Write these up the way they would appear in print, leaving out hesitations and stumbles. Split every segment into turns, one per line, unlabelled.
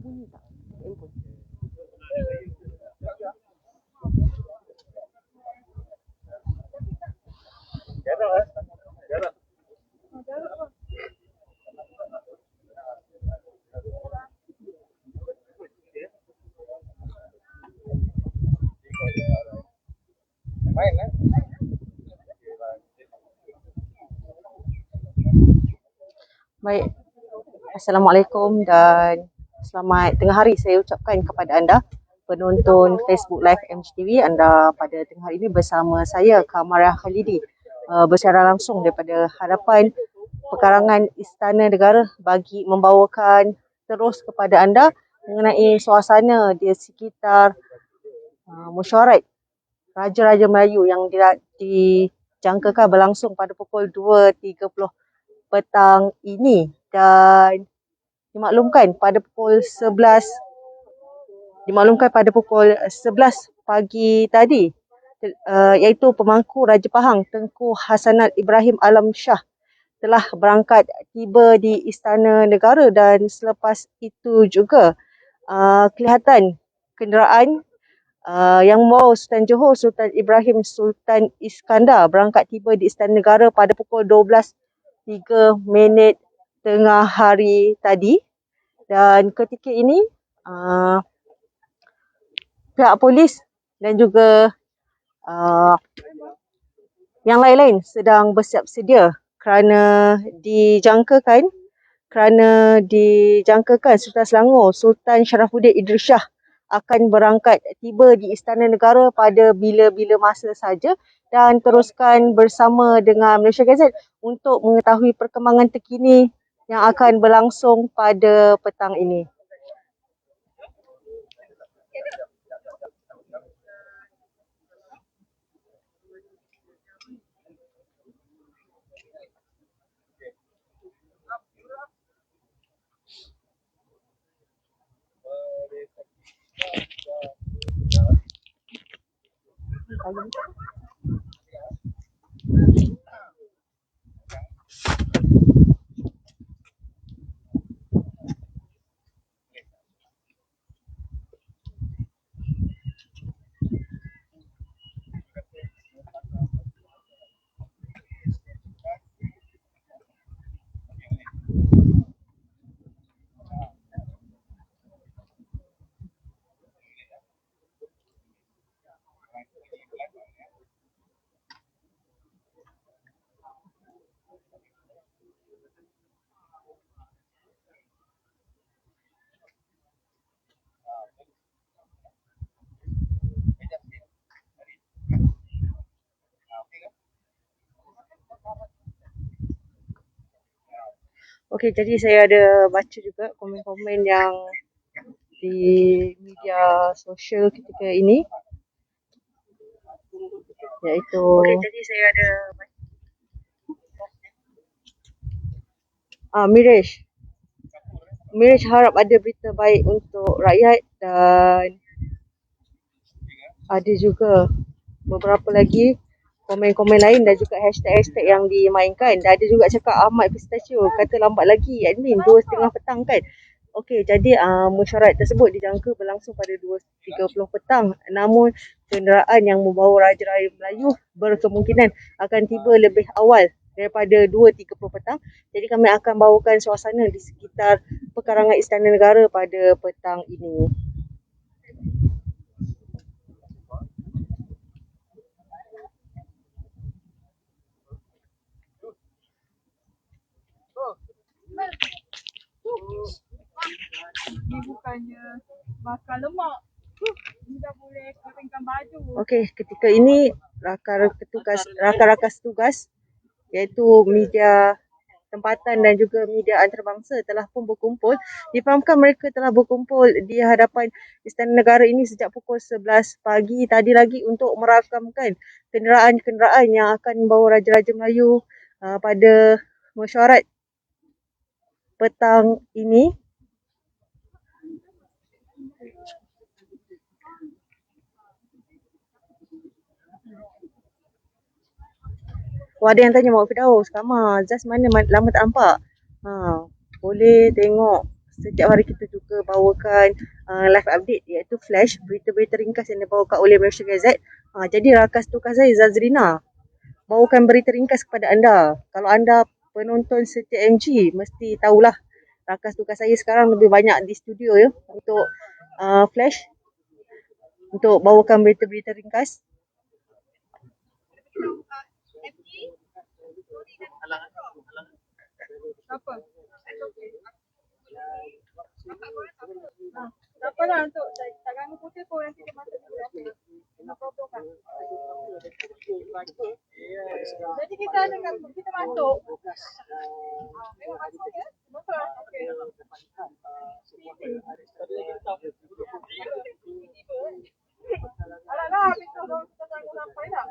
Bunyi tak? Handphone. Baik, Assalamualaikum dan selamat tengah hari saya ucapkan kepada anda penonton Facebook Live MGTV. Anda pada tengah hari ini bersama saya Kamaria Khalidi bersiaran langsung daripada hadapan pekarangan Istana Negara bagi membawakan terus kepada anda mengenai suasana di sekitar mesyuarat Raja-Raja Melayu yang dijangkakan berlangsung pada pukul 2.30 petang ini, dan dimaklumkan pada pukul 11 pagi tadi, iaitu pemangku Raja Pahang Tengku Hassanat Ibrahim Alam Shah telah berangkat tiba di Istana Negara, dan selepas itu juga kelihatan kenderaan yang membawa Sultan Johor Sultan Ibrahim Sultan Iskandar berangkat tiba di Istana Negara pada pukul 12.03 tengah hari tadi. Dan ketika ini pihak polis dan juga yang lain-lain sedang bersiap sedia kerana dijangkakan Sultan Selangor Sultan Sharafuddin Idris Shah akan berangkat tiba di Istana Negara pada bila-bila masa saja, dan teruskan bersama dengan Malaysia Gazette untuk mengetahui perkembangan terkini yang akan berlangsung pada petang ini. Okey, jadi saya ada baca juga komen-komen yang di media sosial ketika ini, iaitu Mirish harap ada berita baik untuk rakyat, dan ada juga beberapa lagi komen-komen lain dan juga hashtag-hashtag yang dimainkan. Dan ada juga cakap Ahmad Pistachio kata lambat lagi admin 2.30 petang kan. Okey, jadi mesyuarat tersebut dijangka berlangsung pada 2.30 petang, namun kenderaan yang membawa Raja-Raja Melayu berkemungkinan akan tiba lebih awal daripada 2.30 petang. Jadi kami akan bawakan suasana di sekitar pekarangan Istana Negara pada petang ini.
Ni bukannya bakar lemak. Ni dah boleh keringkan baju.
Okey, ketika ini rakan-rakan tugas iaitu media tempatan dan juga media antarabangsa telah pun berkumpul. Difahamkan mereka telah berkumpul di hadapan Istana Negara ini sejak pukul 11 pagi tadi lagi untuk merakamkan kenderaan-kenderaan yang akan membawa Raja-Raja Melayu pada mesyuarat petang ini. Ada yang tanya Mak Firdaus, Kama, Zaz mana lama tak nampak? Boleh tengok setiap hari kita juga bawakan live update iaitu flash, berita-berita ringkas yang dibawakan oleh Malaysia Gazette. Jadi rakas tukar saya Zazrina bawakan berita ringkas kepada anda. Kalau anda penonton setia MG, mesti tahulah rakas tukar saya sekarang lebih banyak di studio ya untuk flash, untuk bawakan berita-berita ringkas.
Apa? Tak apalah untuk tak ganggu putih pun nanti dia masuk ke no problem kan. Jadi kita dengan kita masuk. Memang masuk ya? Betul. Okey. Alah, kita tunggu sampai dah.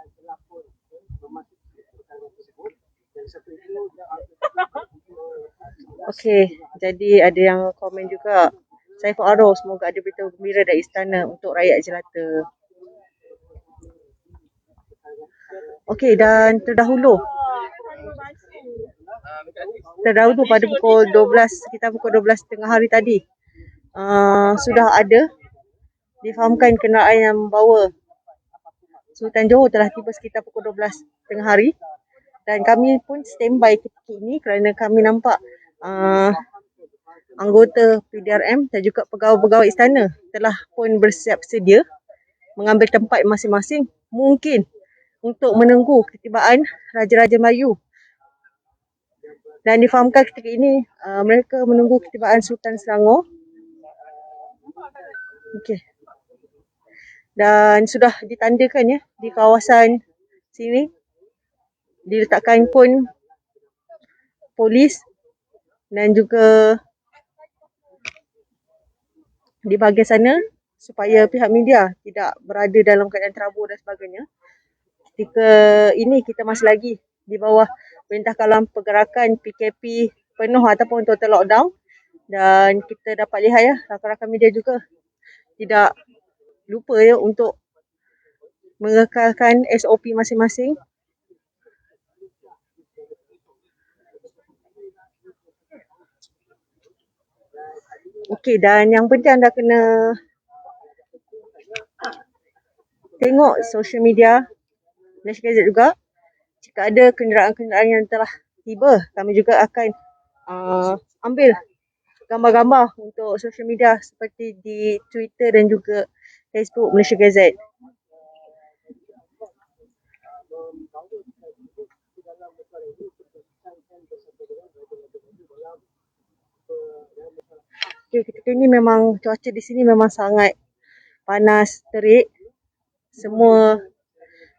Okey, jadi ada yang komen juga. Saiful Arrow, semoga ada berita gembira dari istana untuk rakyat jelata. Okey, dan terdahulu pada pukul 12, sekitar pukul 12 tengah hari tadi, sudah ada difahamkan kenderaan yang membawa Sultan Johor telah tiba sekitar pukul 12 tengah hari. Dan kami pun standby ketika ini kerana kami nampak anggota PDRM dan juga pegawai-pegawai istana telah pun bersiap sedia mengambil tempat masing-masing, mungkin untuk menunggu ketibaan Raja-Raja Melayu. Dan difahamkan ketika ini mereka menunggu ketibaan Sultan Selangor. Okey. Dan sudah ditandakan ya di kawasan sini, diletakkan pun polis dan juga di bahagian sana supaya pihak media tidak berada dalam keadaan terabur dan sebagainya. Ketika ini kita masih lagi di bawah Perintah Kawalan Pergerakan PKP penuh ataupun total lockdown, dan kita dapat lihat ya, rakan-rakan media juga tidak lupa ya untuk mengekalkan SOP masing-masing. Okey, dan yang penting anda kena tengok social media Malaysia Gazette juga. Jika ada kenderaan-kenderaan yang telah tiba, kami juga akan ambil gambar-gambar untuk social media seperti di Twitter dan juga Facebook Malaysia Gazette. Okay, ketika ini memang cuaca di sini memang sangat panas terik. Semua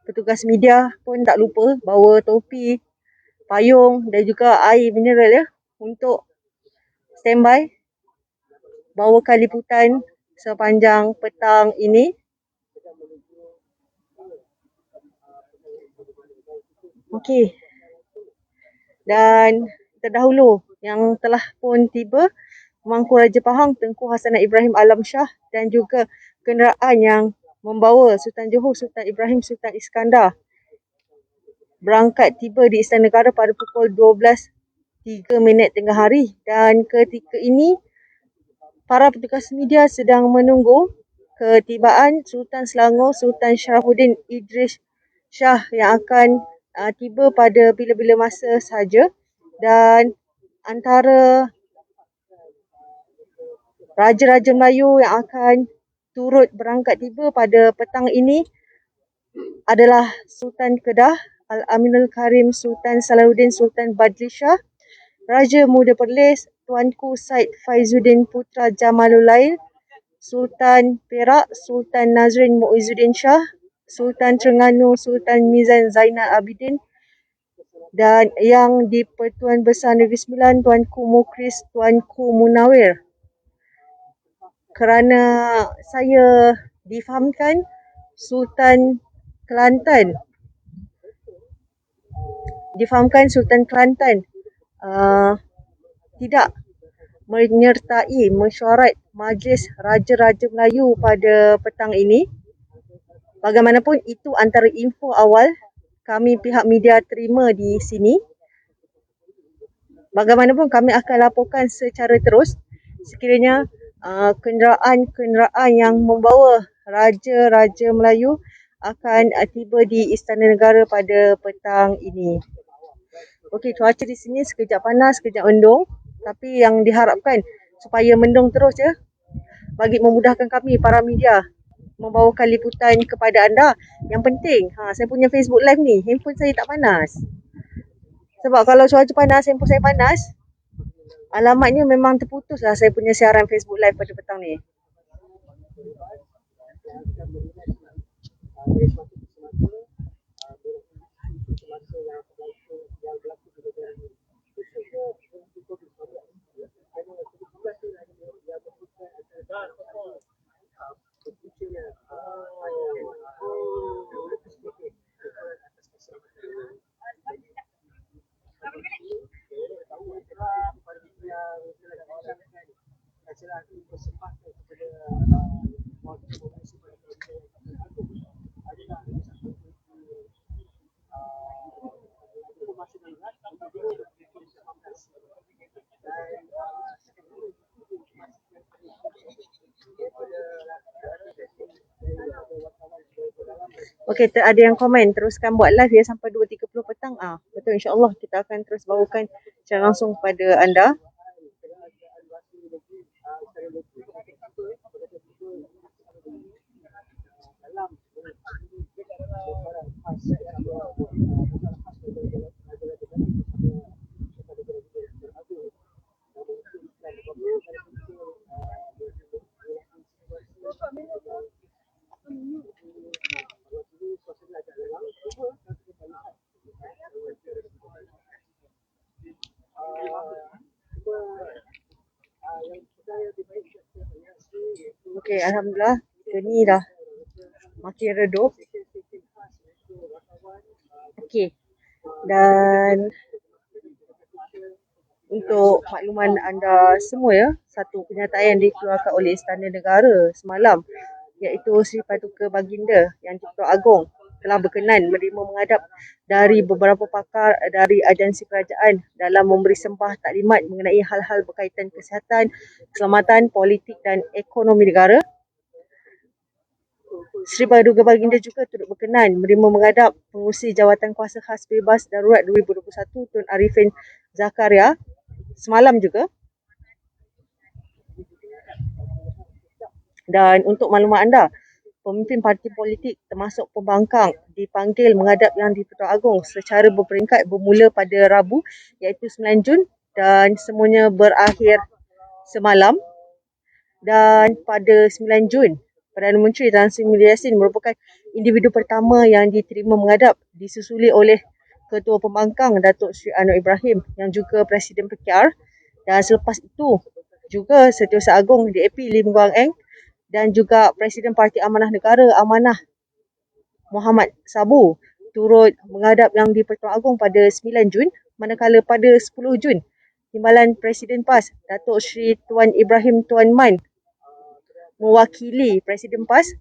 petugas media pun tak lupa bawa topi, payung dan juga air mineral ya untuk standby bawakan liputan sepanjang petang ini. Okey. Dan terdahulu yang telah pun tiba Pemangku Raja Pahang Tengku Hasanah Ibrahim Alam Shah dan juga kenderaan yang membawa Sultan Johor Sultan Ibrahim Sultan Iskandar berangkat tiba di Istana Negara pada pukul 12.03 tengah hari. Dan ketika ini para petugas media sedang menunggu ketibaan Sultan Selangor Sultan Sharafuddin Idris Shah yang akan tiba pada bila-bila masa sahaja. Dan antara Raja-Raja Melayu yang akan turut berangkat tiba pada petang ini adalah Sultan Kedah Al-Aminul Karim Sultan Salahuddin Sultan Badli Shah, Raja Muda Perlis Tuanku Said Faizuddin Putra Jamalulail, Sultan Perak Sultan Nazrin Muizzuddin Shah, Sultan Terengganu Sultan Mizan Zainal Abidin, dan yang di Pertuan Besar Negeri Sembilan Tuanku Mukris Tuanku Munawir. Kerana saya difahamkan Sultan Kelantan tidak menyertai mesyuarat Majlis Raja-Raja Melayu pada petang ini. Bagaimanapun itu antara info awal kami pihak media terima di sini. Bagaimanapun kami akan laporkan secara terus sekiranya kenderaan-kenderaan yang membawa Raja-Raja Melayu akan tiba di Istana Negara pada petang ini. Okey, cuaca di sini sekejap panas, sekejap mendung. Tapi yang diharapkan supaya mendung terus ya, bagi memudahkan kami para media membawakan liputan kepada anda. Yang penting, saya punya Facebook Live ni, handphone saya tak panas. Sebab kalau cuaca panas, handphone saya panas, alamatnya memang terputus lah saya punya siaran Facebook Live pada petang ni. Okey, ada yang komen, teruskan buat live ya sampai 2.30 petang. Betul, insyaAllah kita akan terus bawakan secara langsung kepada anda. Okey, alhamdulillah kita ni dah makin redup. Okey. Dan untuk makluman anda semua ya, satu kenyataan dikeluarkan oleh Istana Negara semalam, iaitu Sri Paduka Baginda Yang di-Pertuan Agong telah berkenan menerima menghadap dari beberapa pakar dari agensi kerajaan dalam memberi sembah taklimat mengenai hal-hal berkaitan kesihatan, keselamatan, politik dan ekonomi negara. Sri Paduka Baginda juga turut berkenan menerima menghadap Pengerusi Jawatan Kuasa Khas Bebas Darurat 2021 Tun Arifin Zakaria semalam juga. Dan untuk maklumat anda, pemimpin parti politik termasuk pembangkang dipanggil menghadap Yang di-Pertuan Agong secara berperingkat bermula pada Rabu iaitu 9 Jun dan semuanya berakhir semalam. Dan pada 9 Jun, Perdana Menteri Tan Sri Muhyiddin Yassin merupakan individu pertama yang diterima menghadap, disusuli oleh Ketua Pembangkang Datuk Sri Anwar Ibrahim yang juga Presiden PKR. Dan selepas itu juga Setiausaha Agong DAP Lim Guang Eng dan juga Presiden Parti Amanah Negara Amanah Muhammad Sabu turut menghadap Yang di-Pertuan Agong pada 9 Jun, manakala pada 10 Jun, Timbalan Presiden PAS Datuk Sri Tuan Ibrahim Tuan Man mewakili Presiden PAS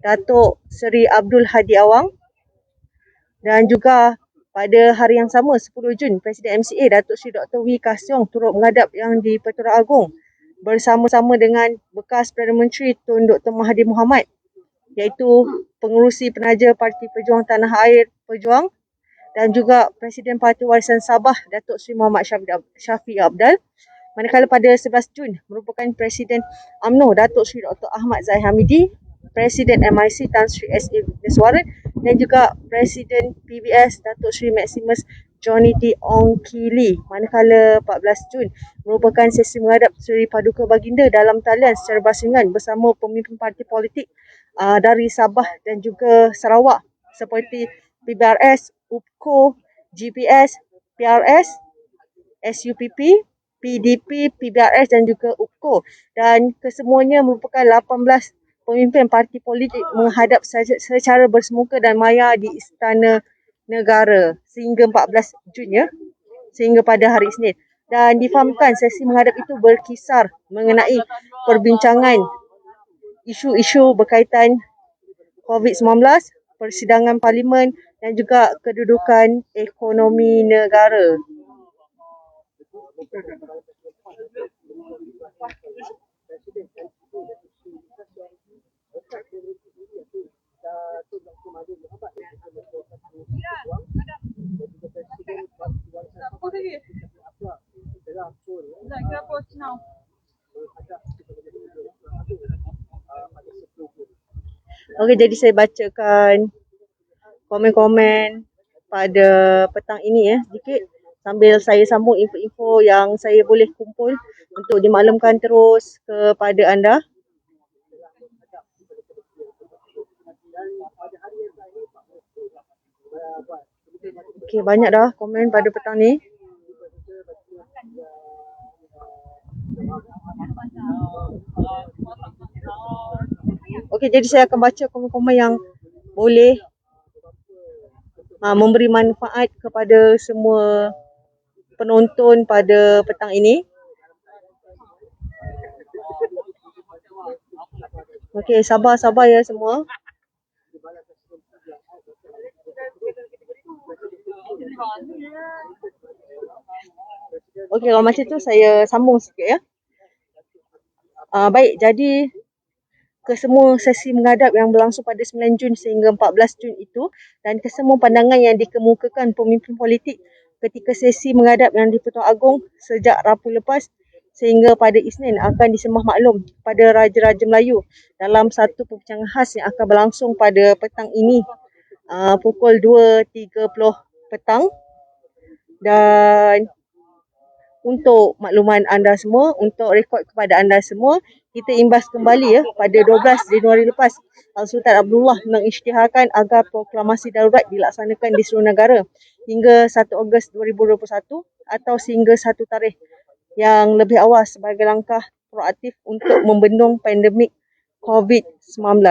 Datuk Seri Abdul Hadi Awang. Dan juga pada hari yang sama 10 Jun, Presiden MCA Datuk Seri Dr. Wee Ka Siong turut menghadap Yang di-Pertuan Agong bersama-sama dengan bekas Perdana Menteri Tun Dr. Mahathir Mohamad, iaitu Pengerusi Penaja Parti Pejuang Tanah Air Pejuang dan juga Presiden Parti Warisan Sabah Datuk Seri Muhammad Syafiq Abdal. Manakala pada 11 Jun merupakan Presiden UMNO Datuk Seri Dr. Ahmad Zahid Hamidi, Presiden MIC Tan Sri S.A. Vigneswaran dan juga Presiden PBS Datuk Seri Maximus Johnny D. Ong Kili. Manakala 14 Jun merupakan sesi menghadap Sri Paduka Baginda dalam talian secara berbasingan bersama pemimpin parti politik dari Sabah dan juga Sarawak seperti PBRS, UPKO, GPS, PRS, SUPP, PDP, PBRS dan juga UPKO. Dan kesemuanya merupakan 18 pemimpin parti politik menghadap secara bersemuka dan maya di Istana Negara sehingga 14 Jun ya, sehingga pada hari Isnin. Dan difahamkan sesi menghadap itu berkisar mengenai perbincangan isu-isu berkaitan COVID-19, persidangan parlimen dan juga kedudukan ekonomi negara.
Post lagi. Sekejap, kita post now.
Okey, jadi saya bacakan komen-komen pada petang ini sedikit sambil saya sambung info-info yang saya boleh kumpul untuk dimaklumkan terus kepada anda. Okey, banyak dah komen pada petang ni. Okey, jadi saya akan baca komen-komen yang boleh memberi manfaat kepada semua penonton pada petang ini. Okey, sabar-sabar ya semua. Okey, kalau macam tu saya sambung sikit ya. Baik, jadi kesemua sesi menghadap yang berlangsung pada 9 Jun sehingga 14 Jun itu dan kesemua pandangan yang dikemukakan pemimpin politik ketika sesi menghadap yang di-Pertuan Agong sejak Rabu lepas sehingga pada Isnin akan disembah maklum pada Raja-Raja Melayu dalam satu perbincangan khas yang akan berlangsung pada petang ini pukul 2.30 petang. Dan untuk makluman anda semua, untuk rekod kepada anda semua, kita imbas kembali pada 12 Januari lepas, Sultan Abdullah mengisytiharkan agar proklamasi darurat dilaksanakan di seluruh negara hingga 1 Ogos 2021 atau sehingga satu tarikh yang lebih awal sebagai langkah proaktif untuk membendung pandemik COVID-19.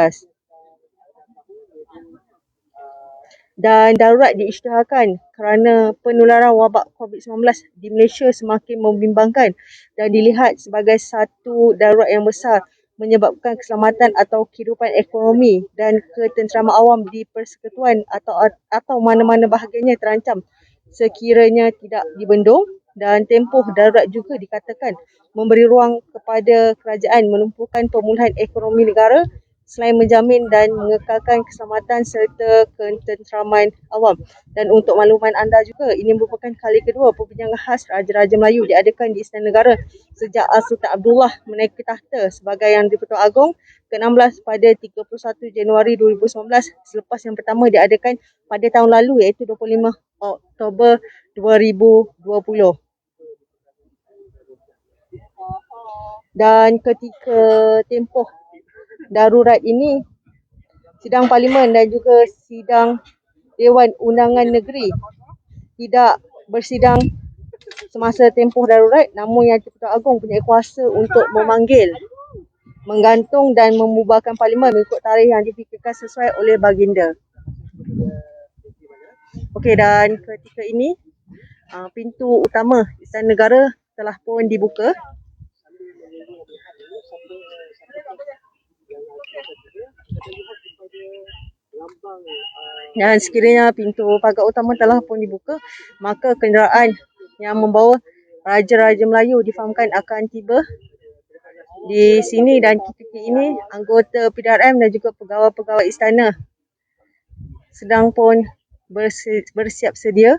Dan darurat diisytiharkan kerana penularan wabak COVID-19 di Malaysia semakin membimbangkan dan dilihat sebagai satu darurat yang besar menyebabkan keselamatan atau kehidupan ekonomi dan ketenteraman awam di persekutuan atau mana-mana bahagiannya terancam sekiranya tidak dibendung. Dan tempoh darurat juga dikatakan memberi ruang kepada kerajaan menumpukan pemulihan ekonomi negara selain menjamin dan mengekalkan keselamatan serta ketenteraman awam. Dan untuk makluman anda juga, ini merupakan kali kedua perbincangan khas Raja-Raja Melayu diadakan di Istana Negara sejak Sultan Abdullah menaiki tahta sebagai Yang di-Pertuan Agong ke-16 pada 31 Januari 2019 selepas yang pertama diadakan pada tahun lalu iaitu 25 Oktober 2020. Dan ketika tempoh darurat ini, sidang parlimen dan juga sidang Dewan Undangan Negeri tidak bersidang semasa tempoh darurat, namun Yang di-Pertuan Agong punya kuasa untuk memanggil, menggantung dan membubarkan parlimen mengikut tarikh yang difikirkan sesuai oleh baginda. Okey, dan ketika ini pintu utama Istana Negara telah pun dibuka. Dan sekiranya pintu pagar utama telah pun dibuka, maka kenderaan yang membawa Raja-Raja Melayu difahamkan akan tiba di sini. Dan ketika ini anggota PDRM dan juga pegawai-pegawai istana sedang pun bersiap sedia.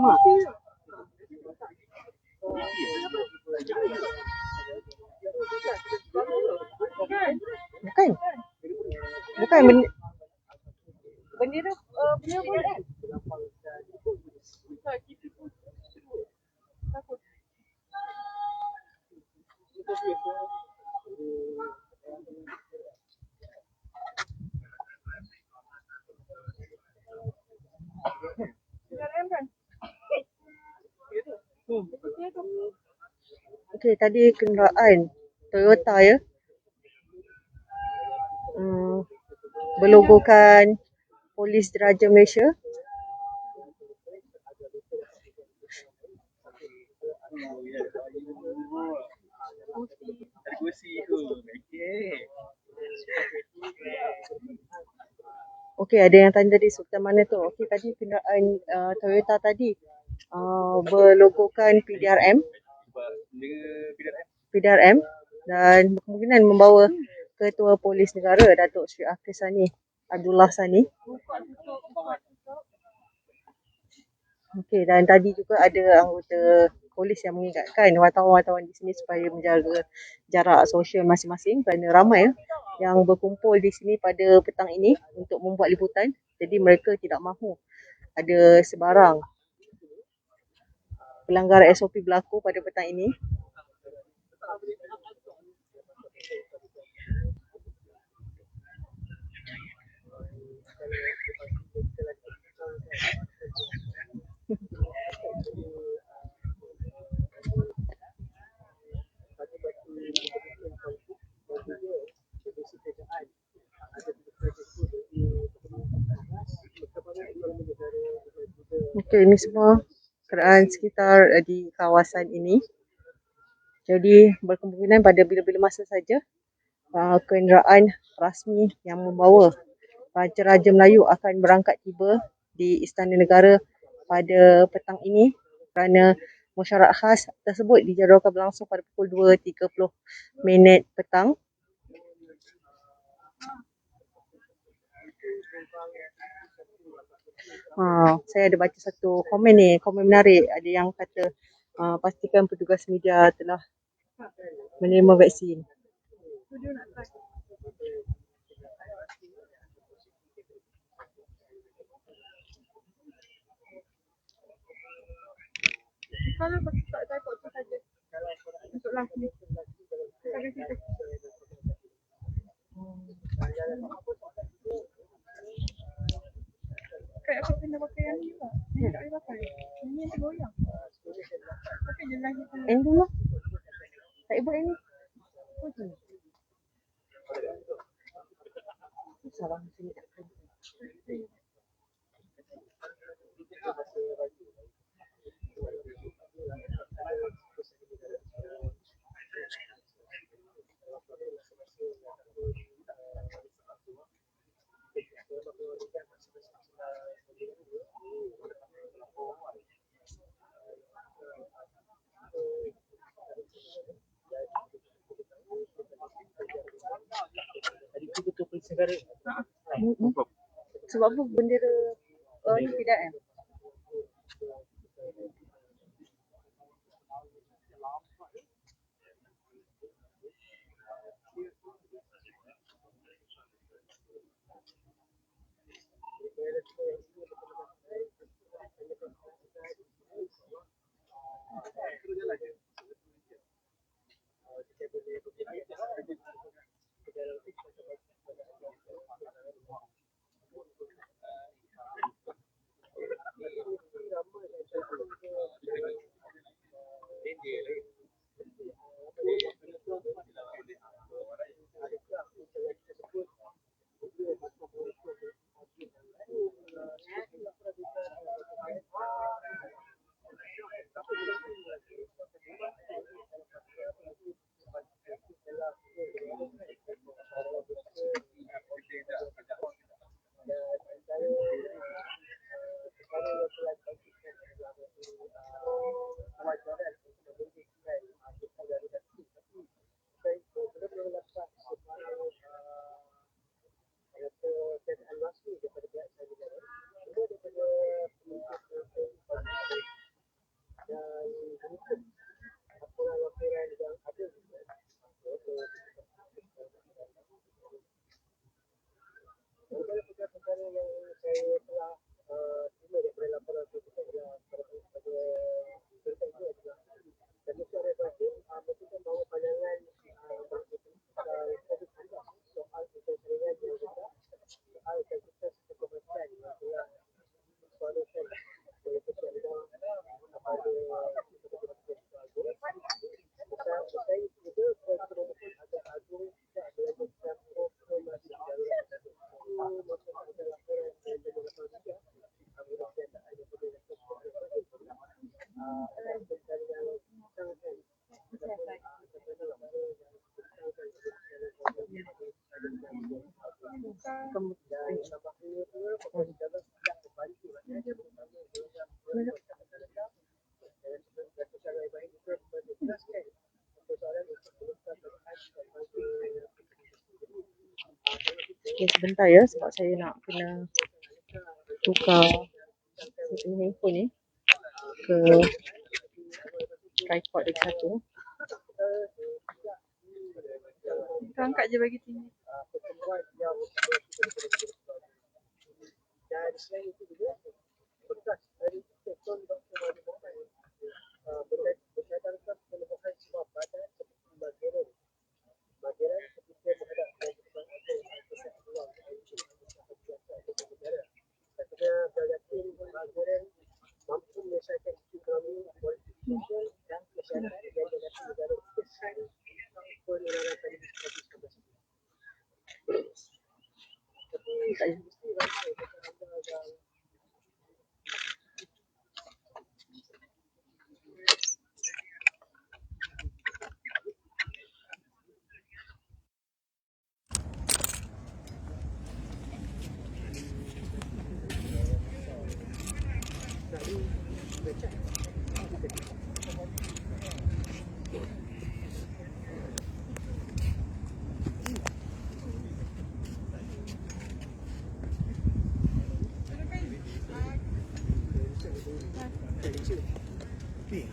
Alamak. Bukan. Bukan bendera bendera pun kan? Okey, tadi kenderaan Toyota ya. Berlogokan Polis Diraja Malaysia. Okey, ada yang tanya tadi sultan mana tu. Okey, tadi kenderaan Toyota tadi berlogokan PDRM dan kemungkinan membawa Ketua Polis Negara Datuk Seri Akil Sani Abdullah Sani. Okey, dan tadi juga ada anggota polis yang mengingatkan wartawan-wartawan di sini supaya menjaga jarak sosial masing-masing kerana ramai yang berkumpul di sini pada petang ini untuk membuat liputan. Jadi mereka tidak mahu ada sebarang pelanggaran SOP berlaku pada petang ini. Okey, ini semua keadaan sekitar di kawasan ini. Jadi berkemungkinan pada bila-bila masa saja kenderaan rasmi yang membawa Raja-Raja Melayu akan berangkat tiba di Istana Negara pada petang ini kerana mesyuarat khas tersebut dijadualkan berlangsung pada pukul 2.30 petang. Saya ada baca satu komen ni, komen menarik. Ada yang kata pastikan petugas media telah menerima vaksin.
Kalau tak takut tu saja. Untuk live ni. Sampai situ. Kayak aku kena pakai yang ni juga. Ni tak boleh pakai. Ini yang tergoyang. Pakai je live ni.
Yang dulu. Tak buat ini. Salah sini. Itu betul polis negara. Sebab apa bendera ni tidak kan? Okay, sebentar ya sebab saya nak kena tukar handphone ni ke tripod lagi satu.
Kita angkat je bagi tinggi.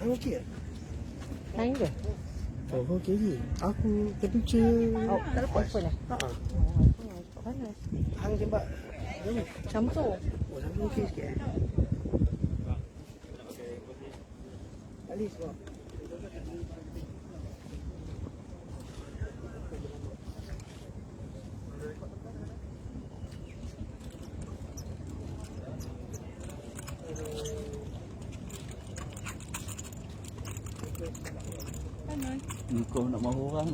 Hang okey tak?
Lain ke?
Oh, okey je. Aku terpicit.
Oh, tak lepas phone lah.
Ha.
Cepat panas.
Hang tembak. Jauh.
Campur.
Oh, sampai okey sikit Ali sebab
Kau nak mahu orang.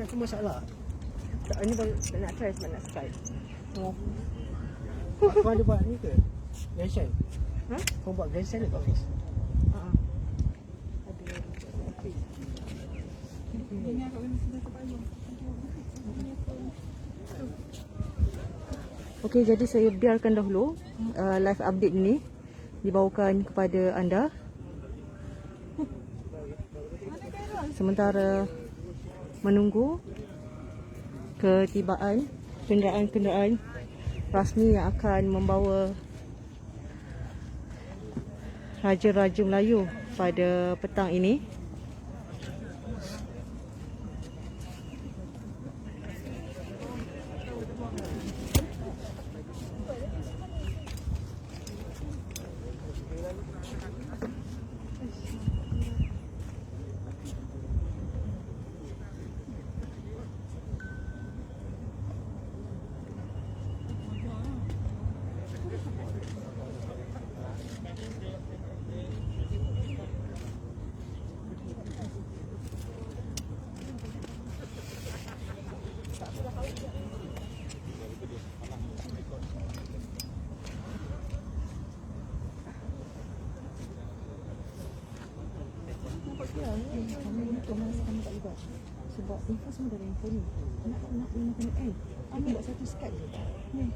format tu masalah.
Tak, ni baru nak try sebab nak Skype. Oh.
Kau ada buat ni ke? Grandstand?
Ha?
Kau buat grandstand ke office?
Ada. Okey, jadi saya biarkan dahulu live update ni dibawakan kepada anda. Sementara menunggu ketibaan kenderaan-kenderaan rasmi yang akan membawa Raja-Raja Melayu pada petang ini. Sebab info semua dari info ni. Nak gunakan Aku buat satu Skype je. Ni,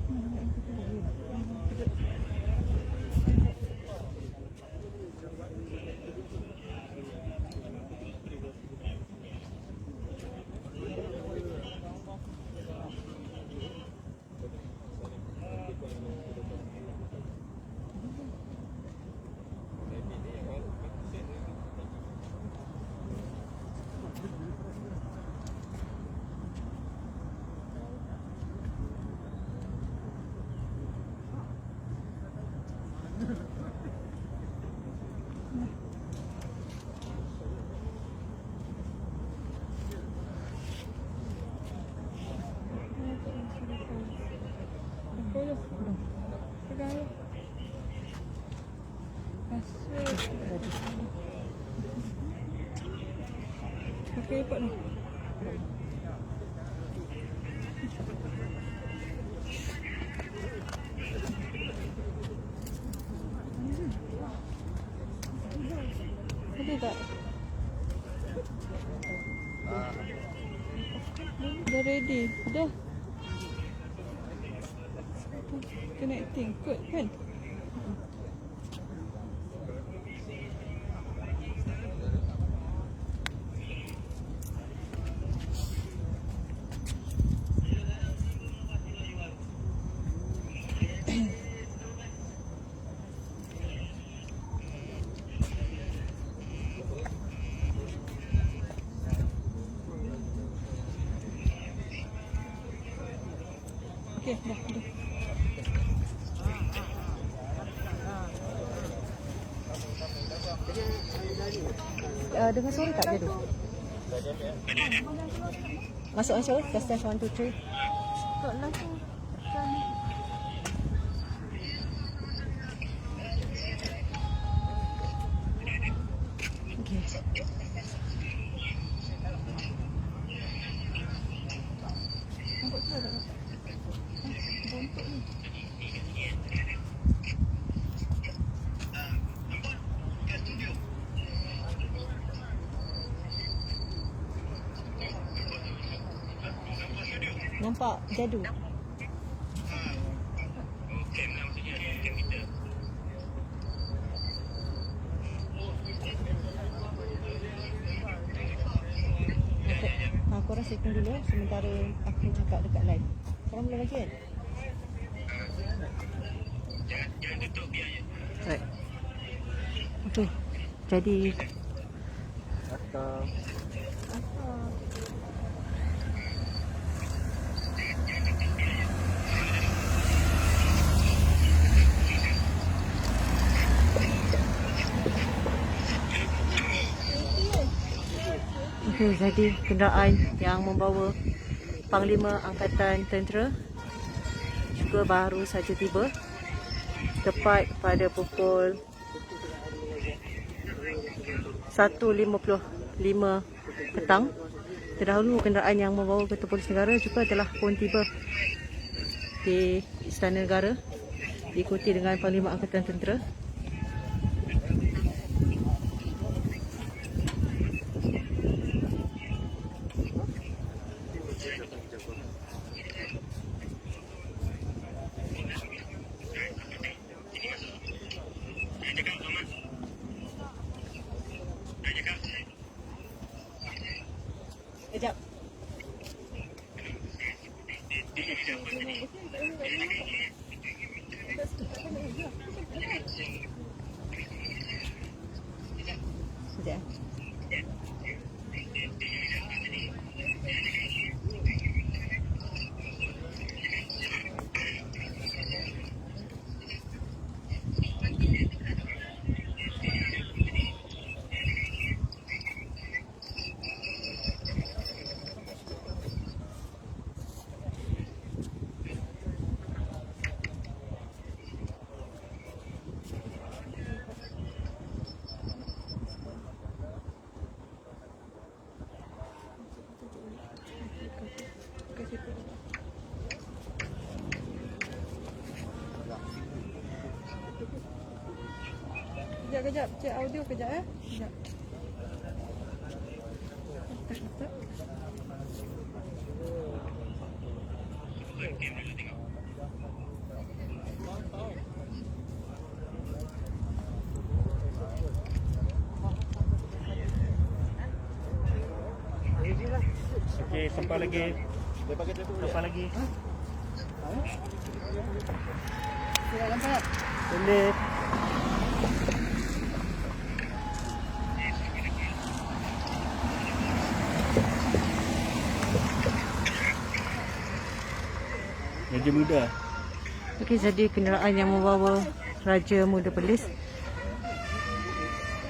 ayo. Pegang ayo. Masuk. Okey, ikut ni. Ada tak? Dah ready. Dah. Connecting. Good kan? Okey, dah.
Dengar suara tak dia tu? Masuk masuk. Test 1 2 3.
Tak langsung.
Okey.
Nampak tu tak? Bontot ni.
Nampak jadu. Korang setting dulu sementara aku cakap dekat live. Korang boleh lagi kan? Jangan tutup biar je. Right. Okey. Jadi jadi kenderaan yang membawa Panglima Angkatan Tentera juga baru saja tiba tepat pada pukul 1.55 petang. Terdahulu kenderaan yang membawa Ketua Polis Negara juga telah pun tiba di Istana Negara diikuti dengan Panglima Angkatan Tentera. Kejap. Sekejap.
Kejap, cek audio kejap Kejap. Tak.
Okey, sampai lagi. Sampai lagi.
Silakan Pak.
Boleh. Raja Muda.
Okey, jadi kenderaan yang membawa Raja Muda Perlis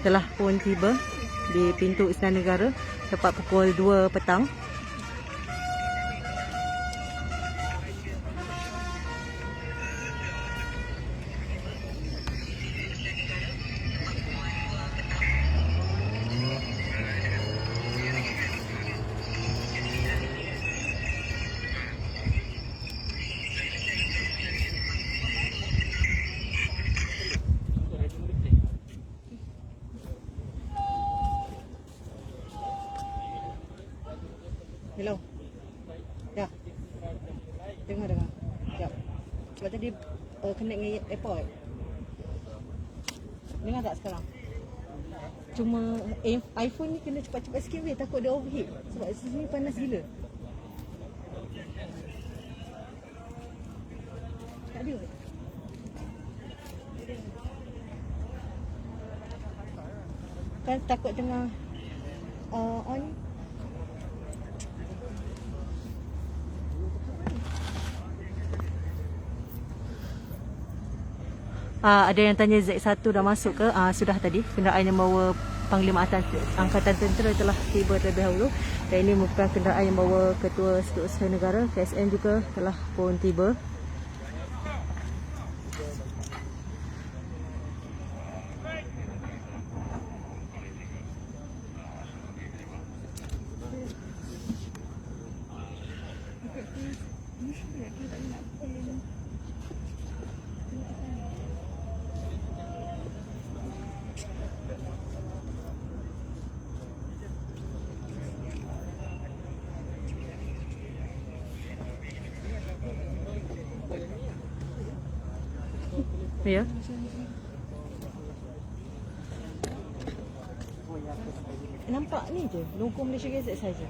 telah pun tiba di pintu Istana Negara tepat pukul 2 petang. Dah. Dengar. Sekejap. Sebab tadi connect dengan airport. Dengar tak sekarang? Cuma iPhone ni kena cepat-cepat sikit weh, takut dia overheat. Sebab sini panas gila. Tak ada. Kan takut tengah on. Ada yang tanya Z1 dah masuk ke? Sudah tadi. Kenderaan yang bawa Panglima Angkatan Tentera telah tiba terlebih dahulu. Dan ini merupakan kenderaan yang bawa Ketua Setiausaha Negara, KSM juga telah pun tiba. Ya. Nampak ni je, logo Malaysia Gazette saja.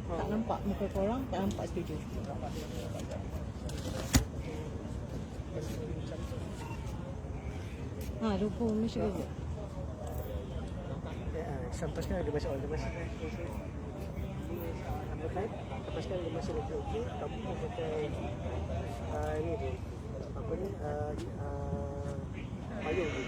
Tak nampak muka korang, tak nampak studio. Logo Malaysia Gazette.
Sampai sekarang dia masih on. Dia masih sampai sekarang dia masih okey. Kamu pun pakai ni tu. Apa ni? Payung tu.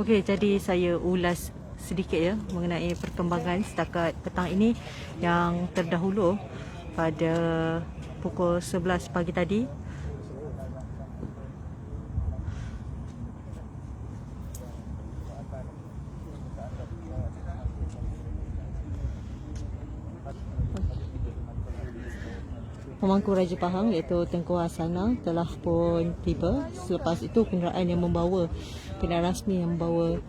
Okey, jadi saya ulas sedikit ya mengenai perkembangan setakat petang ini. Yang terdahulu pada pukul 11 pagi tadi, Pemangku Raja Pahang iaitu Tengku Hasanah telah pun tiba. Selepas itu kenderaan yang membawa, kenderaan rasmi yang membawa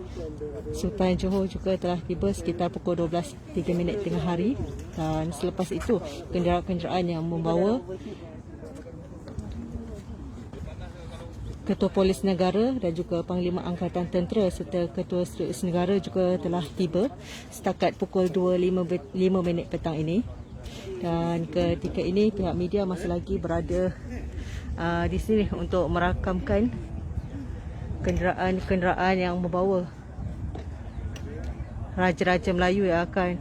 Sultan Johor juga telah tiba sekitar pukul 12.03 tengah hari. Dan selepas itu kenderaan-kenderaan yang membawa Ketua Polis Negara dan juga Panglima Angkatan Tentera serta Ketua Setiausaha Negara juga telah tiba setakat pukul 2.05 petang ini. Dan ketika ini pihak media masih lagi berada di sini untuk merakamkan kenderaan-kenderaan yang membawa Raja-Raja Melayu yang akan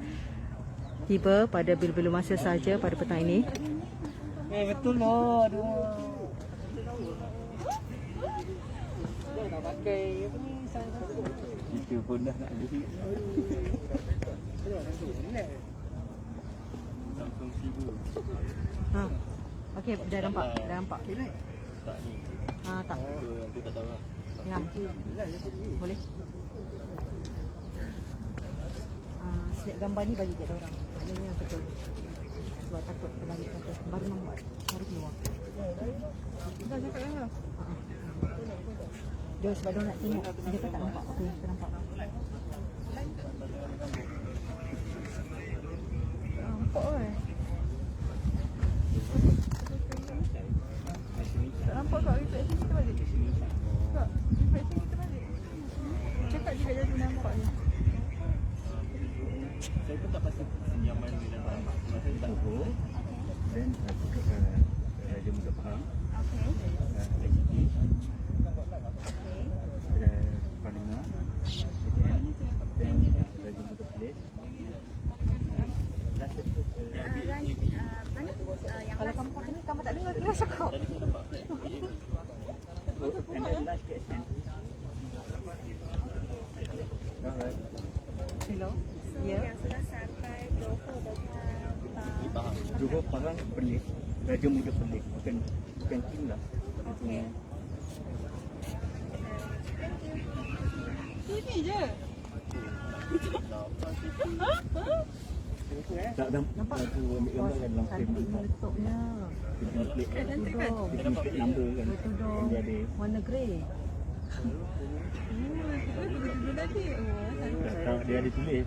tiba pada bila-bila masa saja pada petang ini.
Betul loh. Dia nak pakai apa ni?
Itu pun dah nak beli.
Okey, dah nampak.
Tak ni.
Tak.
Aku tak tahu lah.
Ngam. Boleh. Siap gambar ni bagi kat orang. Maknanya betul. Sebab takut terbalik kata. Baru nampak. Baru keluar.
Dah cakap dah.
Dia sebab dia nak tengok. Dia kan tak nampak. Okey, kita nampak.
Nampak kan? Tak nampak kat reflection kita balik. Tak, reflection kita balik. Cakap juga jadi nampak ni.
Saya pun tak pasti senyaman dia dalam masa saya tak tahu. Dan Raja Muda Pahang. ICT. Panglima. Raja Muda Polis.
Kalau kamu pakai ni, kamu tak dengar kita cakap. Hello. Ya.
Johor Pahang Perlis. Raja Muda Perlis. Bukan tim lah.
Okey. Ini je.
Tak nampak. Aku ambil gambar dalam frame.
Tadi meletupnya.
template number kan. Dia ada
Warna grey.
dia ada tulis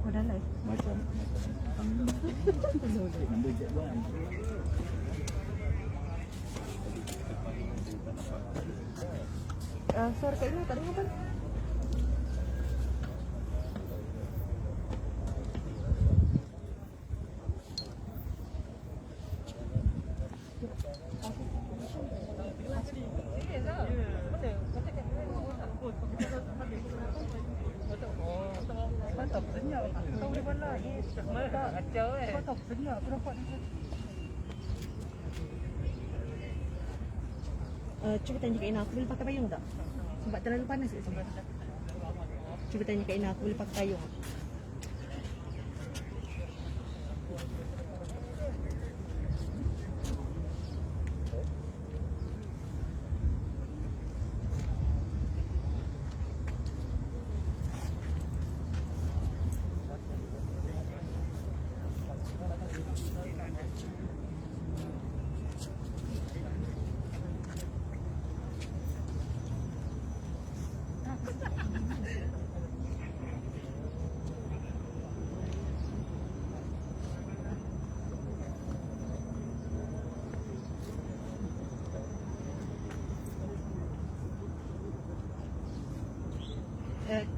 Oh, dah live.
macam number jadual.
Suara Kak Ina tak dengar apa? Cuba tanya Kak Ina, aku boleh pakai payung tak? Sebab terlalu panas kat sini. Cuba tanya Kak Ina, aku boleh pakai payung.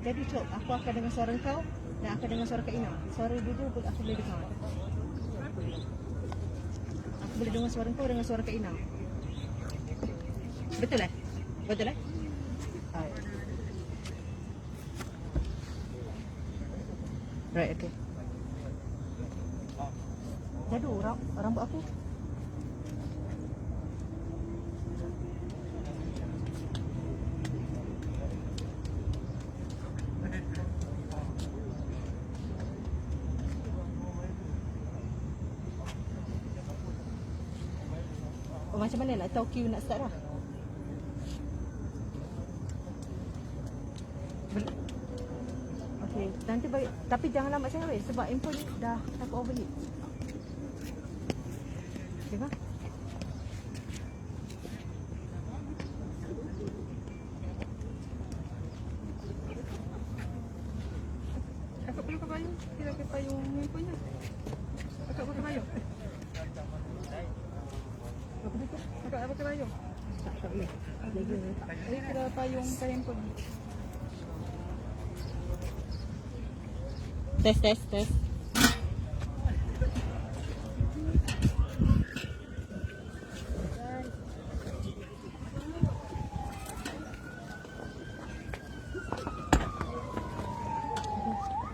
Jadi Cok, aku akan dengar suara kau dan akan dengar suara Kak Ina. Suara dua-dua aku boleh dengar. Aku boleh dengar suara kau dengan suara Kak Ina. Betul eh? Betul eh? Right, okay. Aduh, rambut aku. Macam mana nak tahu queue nak start dah? Okey, nanti bagi, tapi jangan lambat sangat weh sebab info ni dah takut overheat. Okey kan?
Kakak perlu pakai payung? Kita pakai payung ni punya. Kakak pakai payung?
Apa dia tu?
Kakak pakai payung?
Tak boleh. Jaga.
Jadi kita payung pakai handphone.
Test.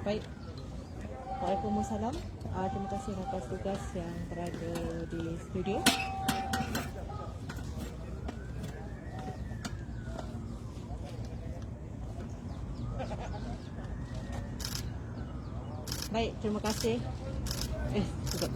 Baik. Waalaikumsalam. Terima kasih atas tugas yang berada di studio. Baik, terima kasih. Cukup.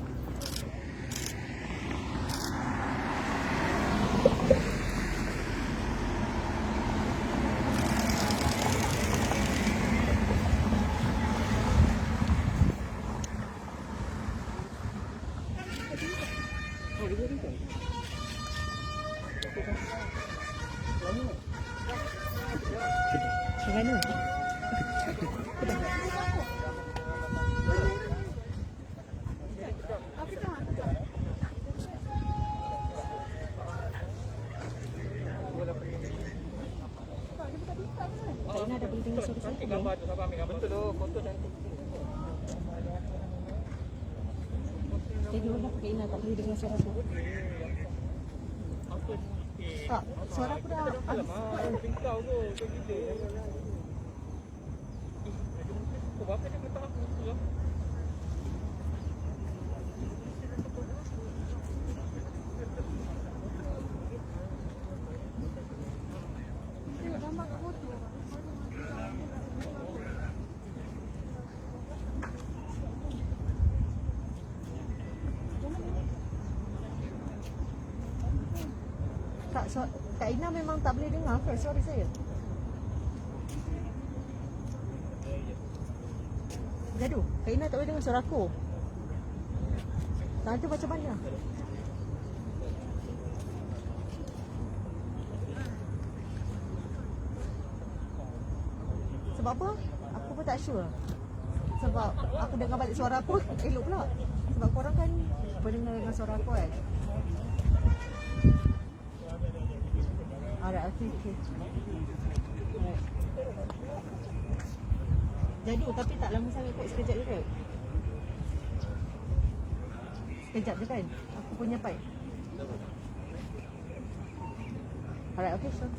Macam mana? Kak Ina dah boleh dengar suara saya belum?
Betul tu, foto cantik.
Jadi mana Kak Ina tak boleh dengar suara aku? Tak, suara aku dah habis.
Kau tu, kau kita. Kau berapa dia letak aku tu lah?
Kak Ina memang tak boleh dengar ke suara saya? Gaduh, Kak Ina tak boleh dengar suara aku. Nanti macam mana? Sebab apa? Aku pun tak sure. Sebab aku dengar balik suara aku elok pula. Sebab korang kan pendengar dengan suara aku kan. Alright, okay. Alright. Jadi tapi tak lama sangat kot, sekejap je kot. Sekejap je kan? Aku punya pipe. Alright, okay, sure.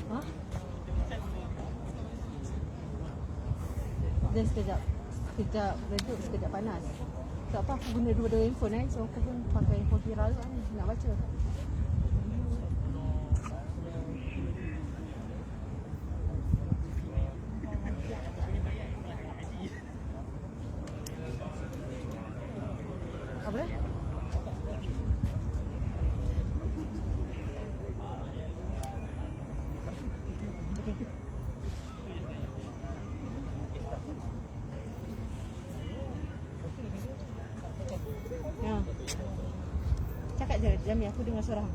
Hah? Dia sekejap redup, sekejap panas. Tak apa, aku guna dua-dua handphone So aku pun pakai handphone viral kan nak baca. Apa dia? Ya. Cakap je, Jami, aku dengar suara.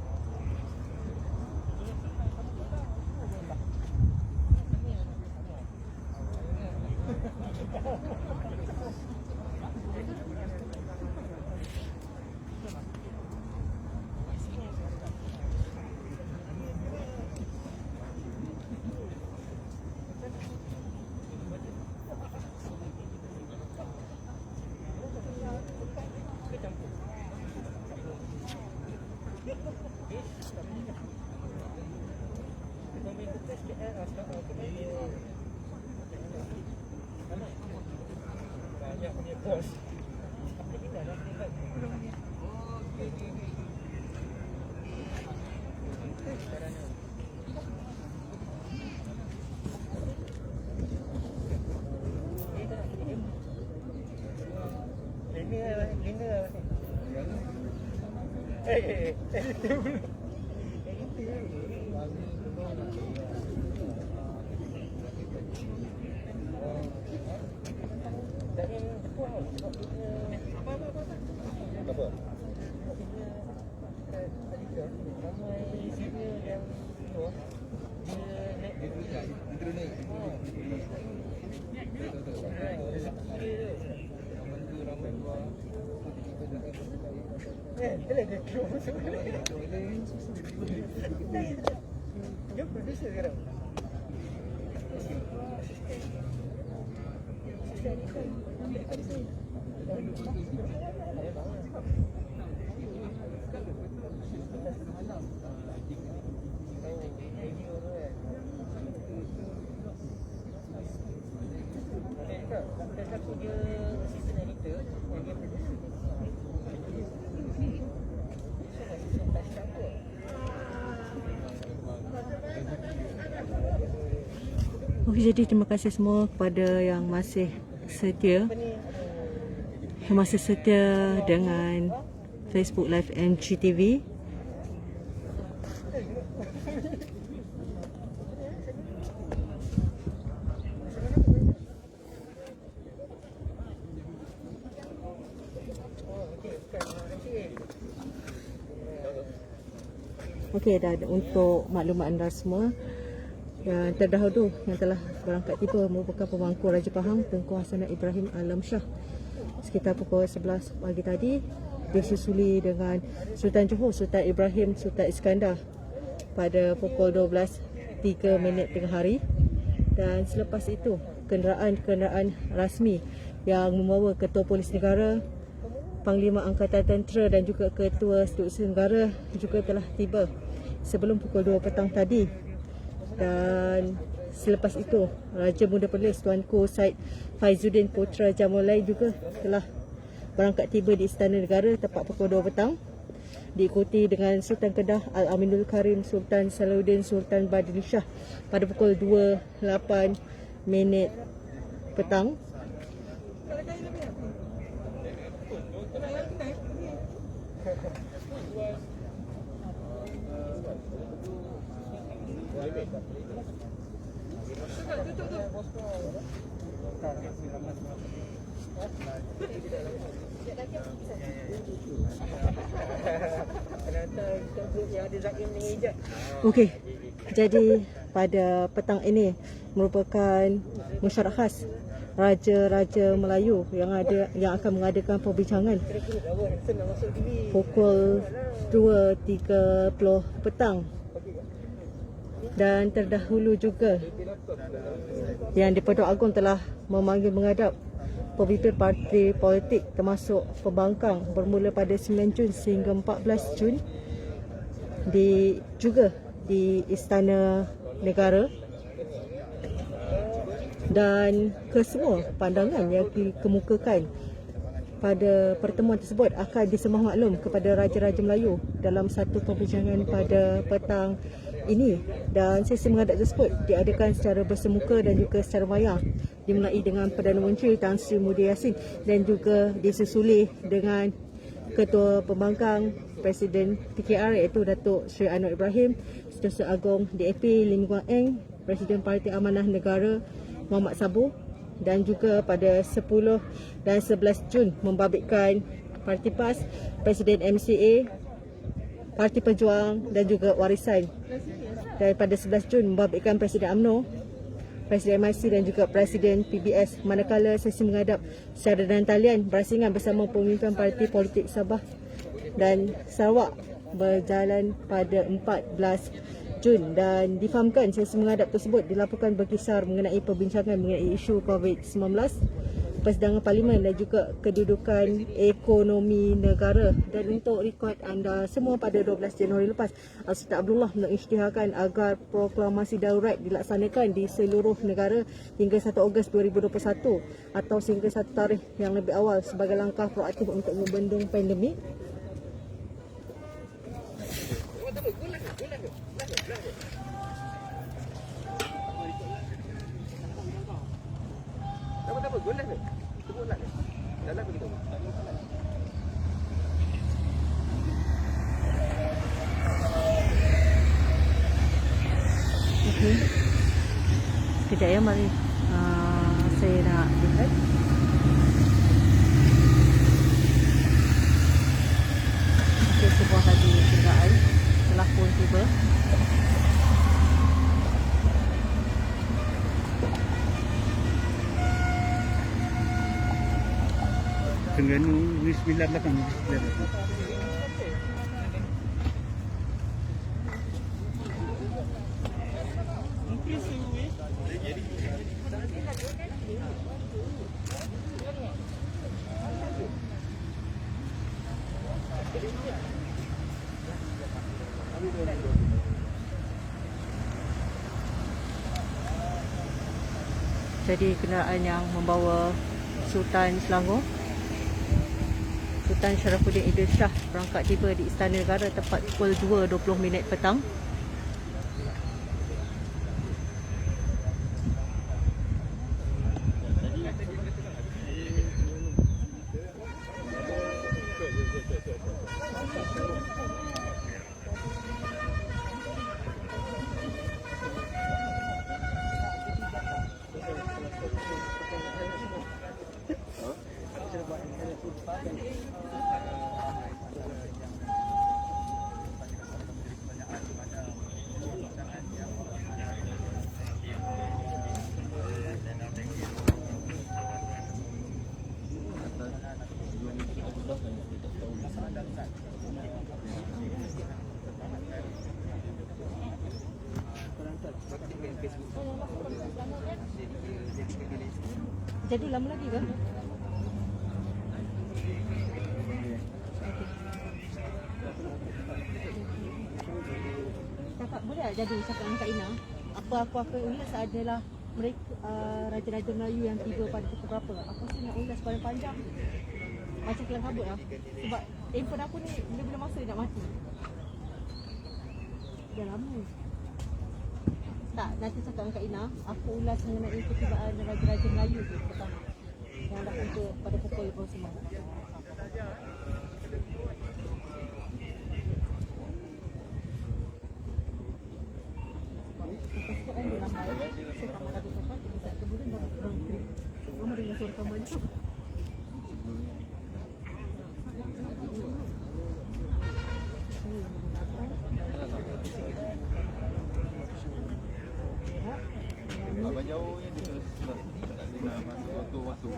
Jom producer sekarang.
Okey, jadi terima kasih semua kepada yang masih setia dengan Facebook Live MGTV. Okey, dan untuk maklumat anda semua, yang terdahulu yang telah berangkat tiba merupakan pemangku Raja Pahang Tengku Hasanah Ibrahim Alam Shah sekitar pukul 11 pagi tadi, disusuli dengan Sultan Johor Sultan Ibrahim Sultan Iskandar pada pukul 12.03 tengah hari. Dan selepas itu kenderaan-kenderaan rasmi yang membawa Ketua Polis Negara, Panglima Angkatan Tentera dan juga Ketua Setiausaha Negara juga telah tiba sebelum pukul 2 petang tadi. Dan selepas itu Raja Muda Perlis Tuanku Said Faizuddin Putra Jamulai juga telah berangkat tiba di Istana Negara tepat pukul 2 petang, diikuti dengan Sultan Kedah Al-Aminul Karim Sultan Salahuddin Sultan Badri Shah pada pukul 2.08 petang. Okey, jadi pada petang ini merupakan mesyuarat khas Raja-Raja Melayu yang akan mengadakan perbincangan pukul 2.30 petang. Dan terdahulu juga yang di-Pertuan Agong telah memanggil menghadap pemimpin parti politik termasuk pembangkang bermula pada 9 Jun sehingga 14 Jun juga di Istana Negara. Dan kesemua pandangan yang dikemukakan pada pertemuan tersebut akan disembah maklum kepada Raja-Raja Melayu dalam satu perbincangan pada petang ini. Dan sesi menghadap tersebut diadakan secara bersemuka dan juga secara maya, dimulai dengan Perdana Menteri Tan Sri Muhyiddin Yassin dan juga disusuli dengan Ketua Pembangkang Presiden PKR iaitu Datuk Seri Anwar Ibrahim, Setiausaha Agong DAP Lim Guang Eng, Presiden Parti Amanah Negara Muhammad Sabu, dan juga pada 10 dan 11 Jun membabitkan Parti PAS, Presiden MCA, Parti Pejuang dan juga Warisan. Dan pada 11 Jun membabitkan Presiden UMNO, Presiden MIC dan juga Presiden PBS. Manakala sesi menghadap secara dan talian berasingan bersama pemimpin parti politik Sabah dan Sarawak berjalan pada 14 Jun. Dan difahamkan sesi menghadap tersebut dilaporkan berkisar mengenai perbincangan mengenai isu COVID-19, persidangan parlimen dan juga kedudukan ekonomi negara. Dan untuk rekod anda semua, pada 12 Januari lepas, Sultan Abdullah mengisytiharkan agar proklamasi darurat dilaksanakan di seluruh negara hingga 1 Ogos 2021 atau sehingga satu tarikh yang lebih awal sebagai langkah proaktif untuk membendung pandemik. Kejap ya, mari saya nak lihat. Okey, sebuah lagi kenderaan telah pun tiba.
Terengganu Wismillah belakang.
Jadi kenderaan yang membawa Sultan Selangor, Sultan Sharafuddin Idris Shah berangkat tiba di Istana Negara tepat pukul 2.20 petang. Jadi lama lagi ke? Kakak boleh tak jadi cakap dengan Kak Ina? Apa aku akan ulas adalah mereka raja-raja Melayu yang tiba pada pukul berapa? Aku rasa nak ulas paling panjang macam kelang kabut lah. Sebab handphone aku ni bila-bila masa dia nak mati. Dah lama. Tak, nanti cakap dengan Kak Ina, aku ulas mengenai ketibaan raja-raja Melayu tu pertama. Yang dah kumpul pada pukul 5
Abang jauh yang dia tak boleh nak masuk waktu.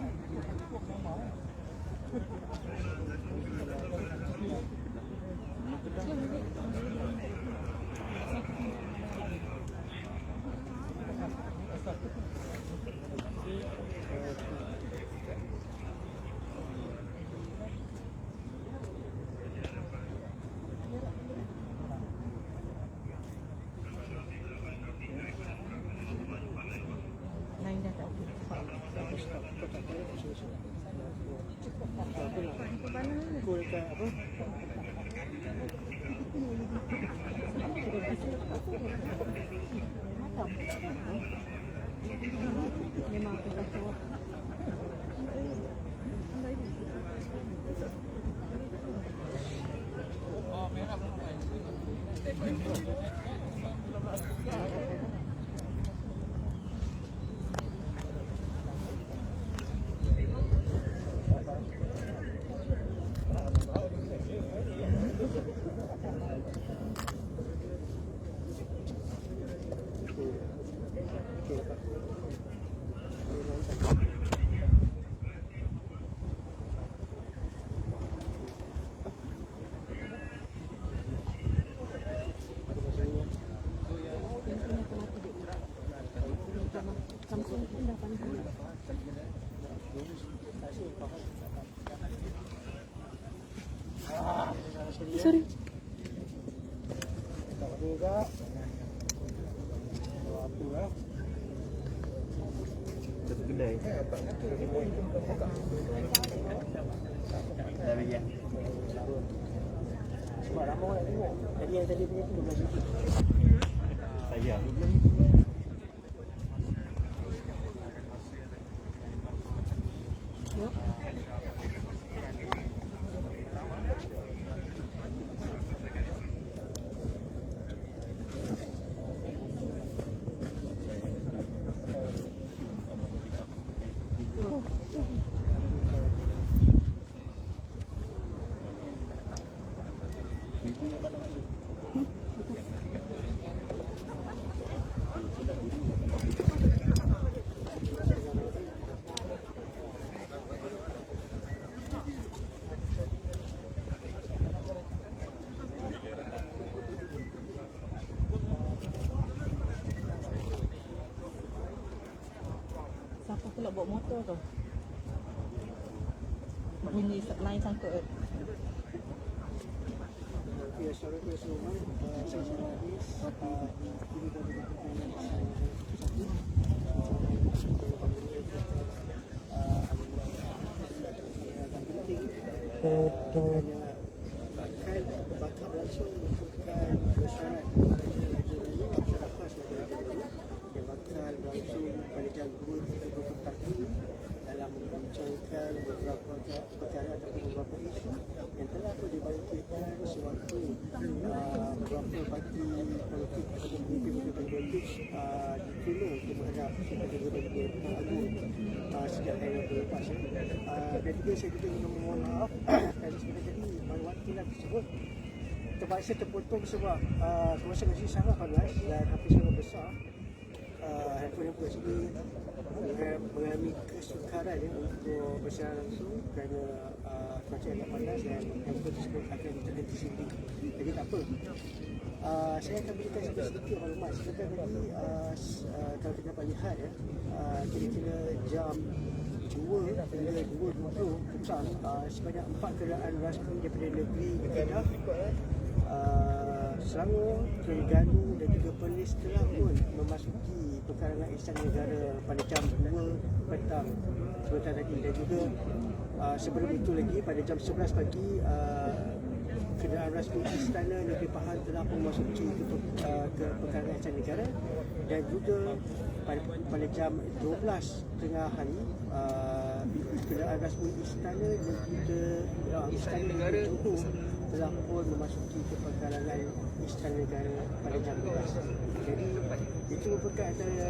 Lain dah tak okey.
Kau dekat apa?
Memang aku tak tahu. Samsung pun dah pandai. Sorry.
Tak ada juga. Apa lah?
Satu kedai. Dah bagi.
Sebab lama orang nak tengok. Jadi yang tadi punya tu 12 juta.
Sayang.
Siapa pula bawa motor tu? Bunyi lain sangkut.
Ya, secara keseluruhan saya sudah habis ini dari bakal langsung bukan bersyarat secara khas yang bakal langsung pada jam 2:30 pagi dalam membincangkan beberapa perkara ataupun beberapa isu yang telah pun dibangkitkan sewaktu beberapa parti politik ataupun pemimpin politik diterima untuk menghadap kepada Gubernur Agung sejak hari yang berlepas. Dan juga saya juga ingin memohon maaf kerana sebenarnya tadi pada waktu tersebut terpaksa terpotong sebab kawasan masih sangat panas dan api sangat besar. Handphone yang buat sini mengalami kesukaran untuk bersiaran langsung kerana cuaca agak panas dan handphone tersebut akan terhenti sendiri. Jadi tak apa. Saya akan berikan sedikit maklumat. Sebentar tadi kalau kita dapat lihat kira-kira jam 2 hingga 2:20 petang sebanyak 4 kenderaan rasmi daripada negeri Kedah, Selangor, Terengganu dan juga Perlis telah pun memasuki pekarangan Istana Negara pada jam 2 petang sebentar tadi. Dan juga sebelum itu lagi pada jam 11 pagi kenderaan rasmi Istana Negeri Pahang telah pun memasuki ke pekarangan Istana Negara. Dan juga pada jam 12 tengah hari kenderaan rasmi Istana Negara Johor telah pun memasuki ke pekarangan Istana Negara pada jam 12. Jadi itu merupakan antara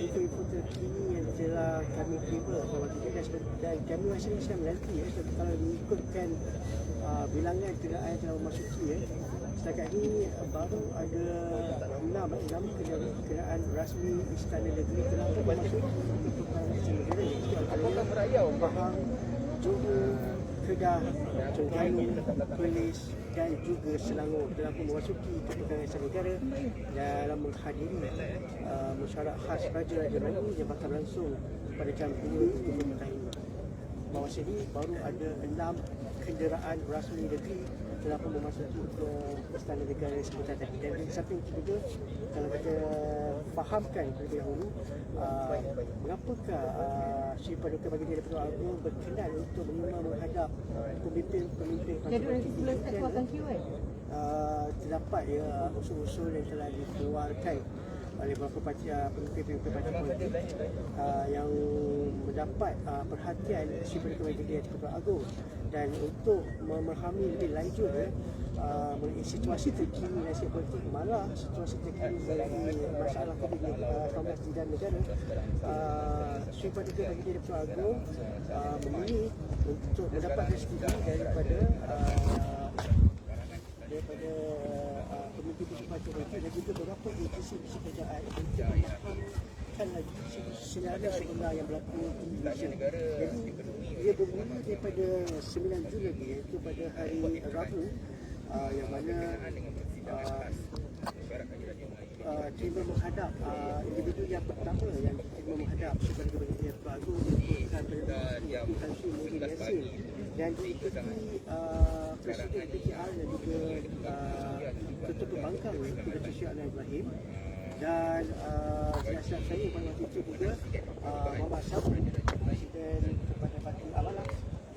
info-info terkini yang telah kami terima pada waktu ini dan kami masih menanti kalau diikutkan bilangan kenderaan yang telah memasuki setakat ini baru ada 6 kenderaan rasmi Istana Negeri telah pun memasuki ke pekarangan Istana Negara, iaitu antaranya Pahang, Johor, Kedah, Terengganu, Perlis dan juga Selangor telah pun memasuki ke pekarangan Istana Negara dalam menghadiri mesyuarat khas Raja-Raja Melayu yang bakal berlangsung pada jam 2 petang ini. Bawah sini baru ada 6 kenderaan rasmi negeri telah pun memasuki ke Istana Negara sebentar tadi. Dan di samping itu juga kalau kita fahamkan terlebih dahulu mengapakah Sri Paduka Baginda Pertuan Agong berkenan untuk menghadap pemimpin-pemimpin parti politik. Terdapat usul-usul yang telah dikeluarkan oleh beberapa pemimpin-pemimpin parti politik yang mendapat perhatian Sri Paduka Baginda Pertuan Agong. Dan untuk memahami lebih lanjut mengenai situasi terkini nasib politik, malah situasi terkini mengenai masalah COVID-19 di dalam negara, Sri Paduka Baginda Pertuan Agong memilih untuk mendapat restitusi daripada pemimpin parti politik dan juga beberapa agensi kerajaan untuk memahamkan lagi senarai sebenar yang berlaku di Malaysia. Jadi dia bermula daripada 9 Jun lagi, iaitu pada hari Rabu, yang mana terima menghadap individu yang pertama yang terima menghadap Sri Paduka Baginda Pertuan Agong merupakan Perdana Menteri Tan Sri Muhyiddin Yassin dan diikuti Presiden PKR dan juga Ketua Pembangkang Datuk Seri Anwar Ibrahim dan siasat saya pada waktu itu juga Muhammad Sabri, Presiden kepada Parti Amanah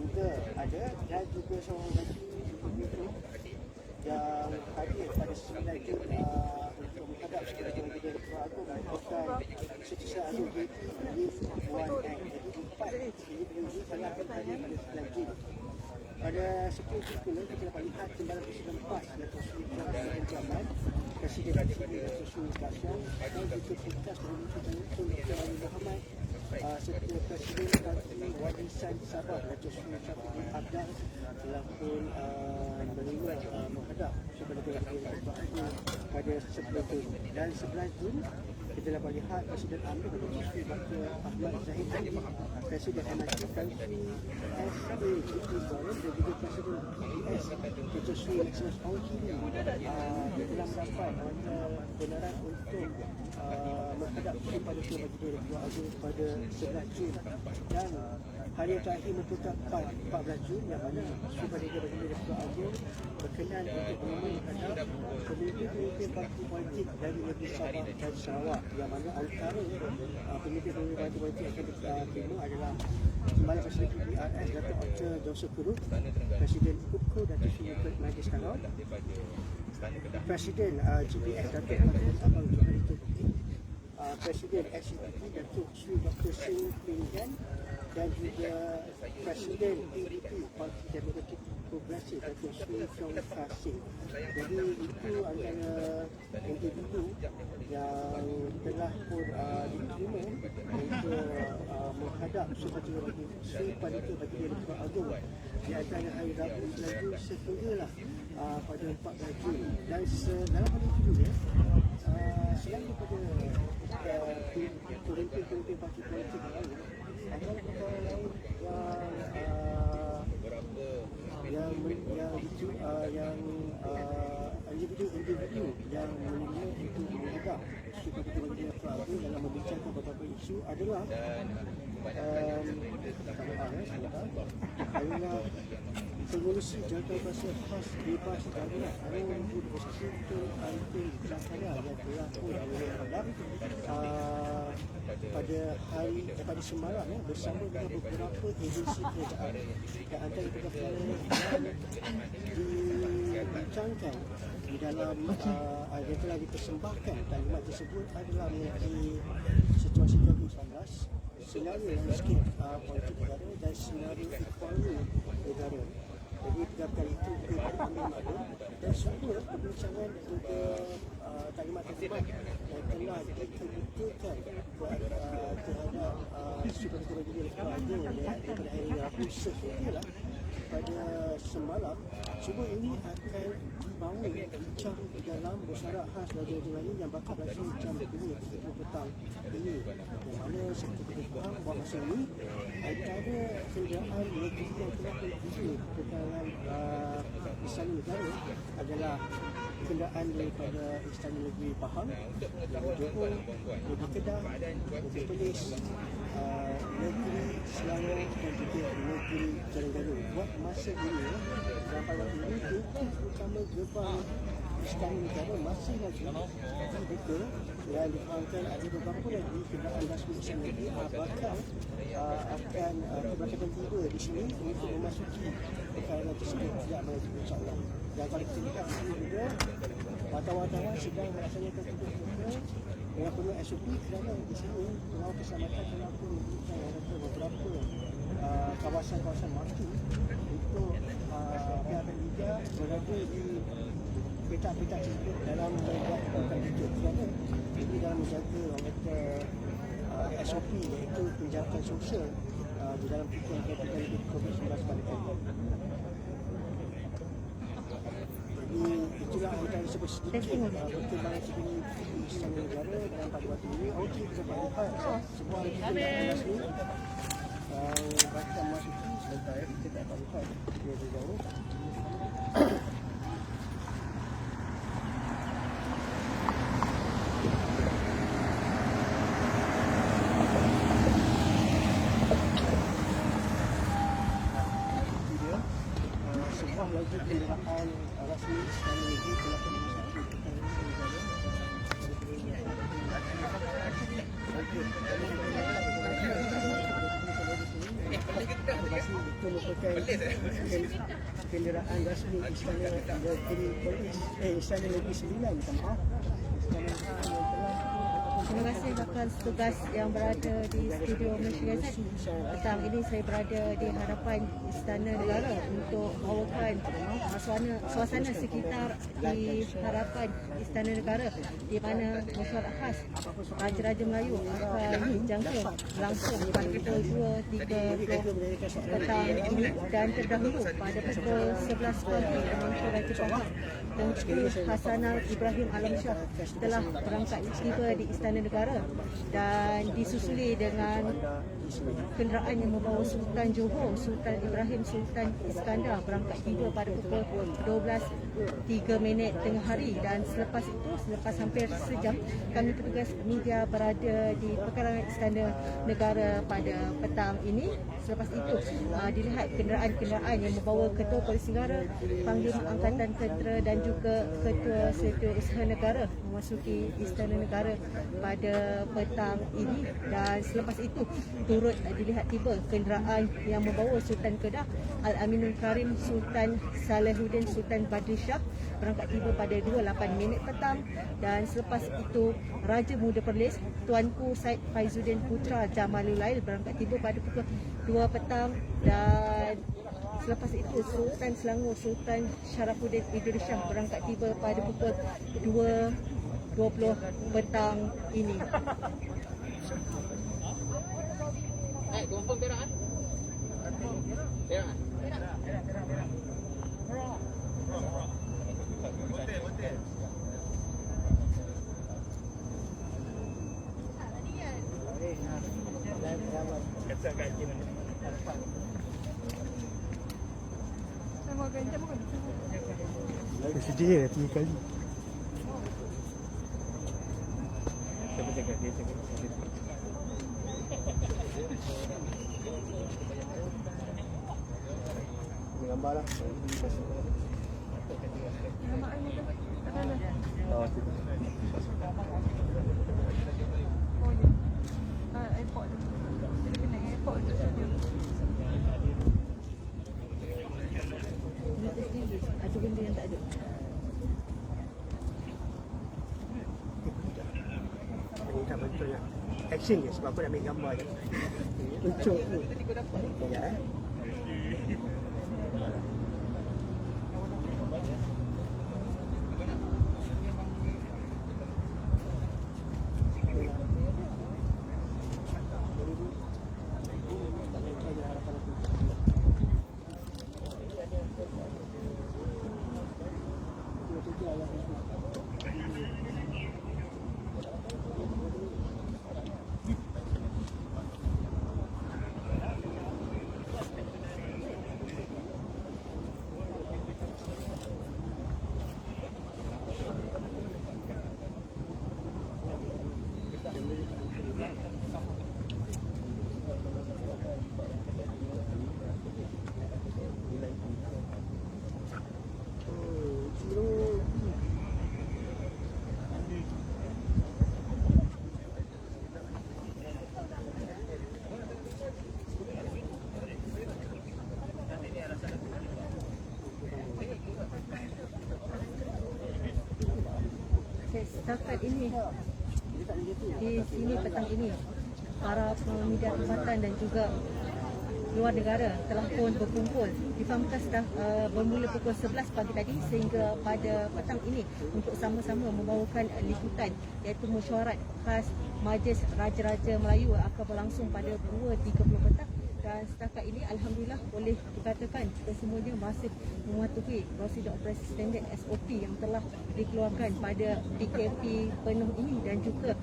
juga ada, dan juga seorang lagi pemimpin yang hadir pada 9 Jun untuk menghadap Sri Paduka Baginda Pertuan Agong merupakan Siti Said Yif Wan Eng. Jadi 4 individu telah hadir pada 9 Jun. Pada 10 Jun pula kita dapat lihat Timbalan Presiden 4 Datuk Seri Abdul Zaman, Presiden Terpilih Datuk Seri Kasyam dan juga Pintas Perdana Tun Dr. Ali Muhammad serta Presiden Parti Warisan Sabah Datuk Seri Syafiq Abdal telah pun menerima menghadap Sri Paduka Baginda Pertuan Agong pada 10 Jun. Dan 11 Jun kita dapat lihat Presiden Amir Datuk Seri Dr. Ahmad Zahid Ali, Presiden MIT Tan Sri SAGP Forum dan juga Presiden PBS Datuk Seri Lexus Ong Kili telah mendapat kebenaran untuk menghadap Sri Paduka Baginda Pertuan Agong pada 11 Jun dan hari yang terakhir merupakan 14 Jun yang mana Superliga Baginda Ketua Agong berkenan untuk mengumumkan terhadap pemimpin-pemimpin parti politik dari negeri Sabah dan Sarawak, yang mana antara pemimpin-pemimpin parti politik yang akan diterima adalah Timbalan Presiden PBRS Datuk Ocha Joseph Kurut, Presiden UPKO Datuk Seri Yusuf Najis Kanor, Presiden GPS Datuk Fatimah Abang Johari Tuki, Presiden SCTP Datuk Sri Dr. Singh Pinggan, dan juga Presiden PDP Parti Demokratik Progresif Datuk Sri Fiong Kasih. Jadi itu antara individu yang telah pun diterima untuk menghadap Sri Paduka Baginda Ketua Agong di antara hari Rabu 9 Jun sehinggalah pada 14 Jun. Dan dalam pada itu juga selain daripada pemimpin-pemimpin parti politik lain, ada perkara lain yang individu yang menilai itu menghadap Sri Paduka Baginda Ketua Agong dalam membicarakan beberapa isu adalah adalah pengurusi jawatan khas bebas daerah Rambut Hospital Altin Jakarta yang telah pun menghadap pada semalam bersama dengan beberapa agensi kerajaan, dan antara perkara yang dibincangkan di dalam yang telah dipersembahkan taklimat tersebut adalah mengenai situasi COVID-19, senario landscape politik negara dan senario ekonomi negara. Jadi tiga perkara itu diambil maklum, dan semua perbincangan juga taklimat-taklimat yang telah dikemukakan terhadap Sri Paduka Baginda Ketua Agong daripada hari Rabu sehinggalah pada semalam, semua ini akan dibawa bincang dalam musyawarah khas Raja-Raja Melayu yang bakal berlangsung jam 2 petang ini, yang mana seperti kita faham bahawa masa ini antara kenderaan negeri yang telah menuju ke kalangan Istana Negara adalah kenderaan daripada Istana Negeri Pahang, Johor, Negeri Kedah, Negeri Perlis, Negeri Selangor dan juga Negeri Terengganu. Buat masa ini dan pada waktu ini gerbang utama gerbang Istana Negara masih lagi dibuka, dan difahamikan ada beberapa lagi kenderaan rasmi Istana Negeri bakal akan tiba di sini untuk memasuki kalangan tersebut sejak malam insya-Allah. Dan kalau kita lihat di sini juga wartawan-wartawan sedang melaksanakan tugas-tugas dengan penuh SOP, kerana di sini pengawal keselamatan telah pun memberikan beberapa kawasan-kawasan mati untuk pihak Liga berada di petak-petak tersebut dalam membuat tindakan tutup, kerana ini dalam menjaga SOP iaitu penjarakan sosial di dalam pencegahan COVID-19 pada kali. Jadi itulah antara sedikit perkembangan sebelum Istana Negara dalam pada waktu ini. Okey, kita dapat lihat sebuah kenderaan rasmi bakal masuki sebentar, kita dapat lihat dia dari jauh. Sebuah lagi kenderaan rasmi Istana Negeri telah memasuki kenderaan rasmi Istana Negeri Istana Negeri 9, minta maaf.
Terima kasih rakan tugas yang berada di studio Malaysia Gazette. Petang ini saya berada di hadapan Istana Negara untuk bawakan suasana sekitar di hadapan Istana Negara, di mana mesyuarat khas Raja-Raja Melayu akan dijangka langsung pada pukul 2.30 petang ini, dan terdahulu pada pukul 11 pagi Menteri Raja Pahang Tengku Hasanal Ibrahim Alamsyah telah berangkat tiba di Istana Negara, dan disusuli dengan kenderaan yang membawa Sultan Johor, Sultan Ibrahim Sultan Iskandar berangkat tiba pada pukul 12.03 tengah hari. Dan selepas itu, selepas hampir sejam, kami petugas media berada di pekarangan Istana Negara pada petang ini. Selepas itu dilihat kenderaan-kenderaan yang membawa Ketua Polis Negara, Panglima Angkatan Tentera dan juga Ketua Setiausaha Negara memasuki Istana Negara pada petang ini. Dan selepas itu turut dilihat tiba kenderaan yang membawa Sultan Kedah Al-Aminul Karim Sultan Salehuddin Sultan Badri Shah berangkat tiba pada 2.08 petang. Dan selepas itu Raja Muda Perlis Tuanku Said Faizuddin Putra Jamalul Lail berangkat tiba pada pukul 2 petang. Dan selepas itu Sultan Selangor Sultan Sharafuddin Idris Shah berangkat tiba pada pukul 2.20 petang ini.
Sedih 3 kali.
Siapa cakap dia cakap.
Gambar lah. Oh, tu.
Airport tu. Dia kena airport tu. Ada benda yang tak ada.
Ini tak betul lah. Action je sebab aku nak ambil gambar je. Uncuk tu. Ya.
Setakat ini di sini petang ini para media tempatan dan juga luar negara telah pun berkumpul. Difahamkan sudah bermula pukul 11 pagi tadi sehingga pada petang ini untuk sama-sama membawakan liputan iaitu mesyuarat khas Majlis Raja-Raja Melayu akan berlangsung pada 2.30 petang. Dan setakat ini Alhamdulillah boleh dikatakan kita semuanya masih mematuhi prosedur operasi standard SOP yang telah dikeluarkan pada PKP penuh ini. Dan juga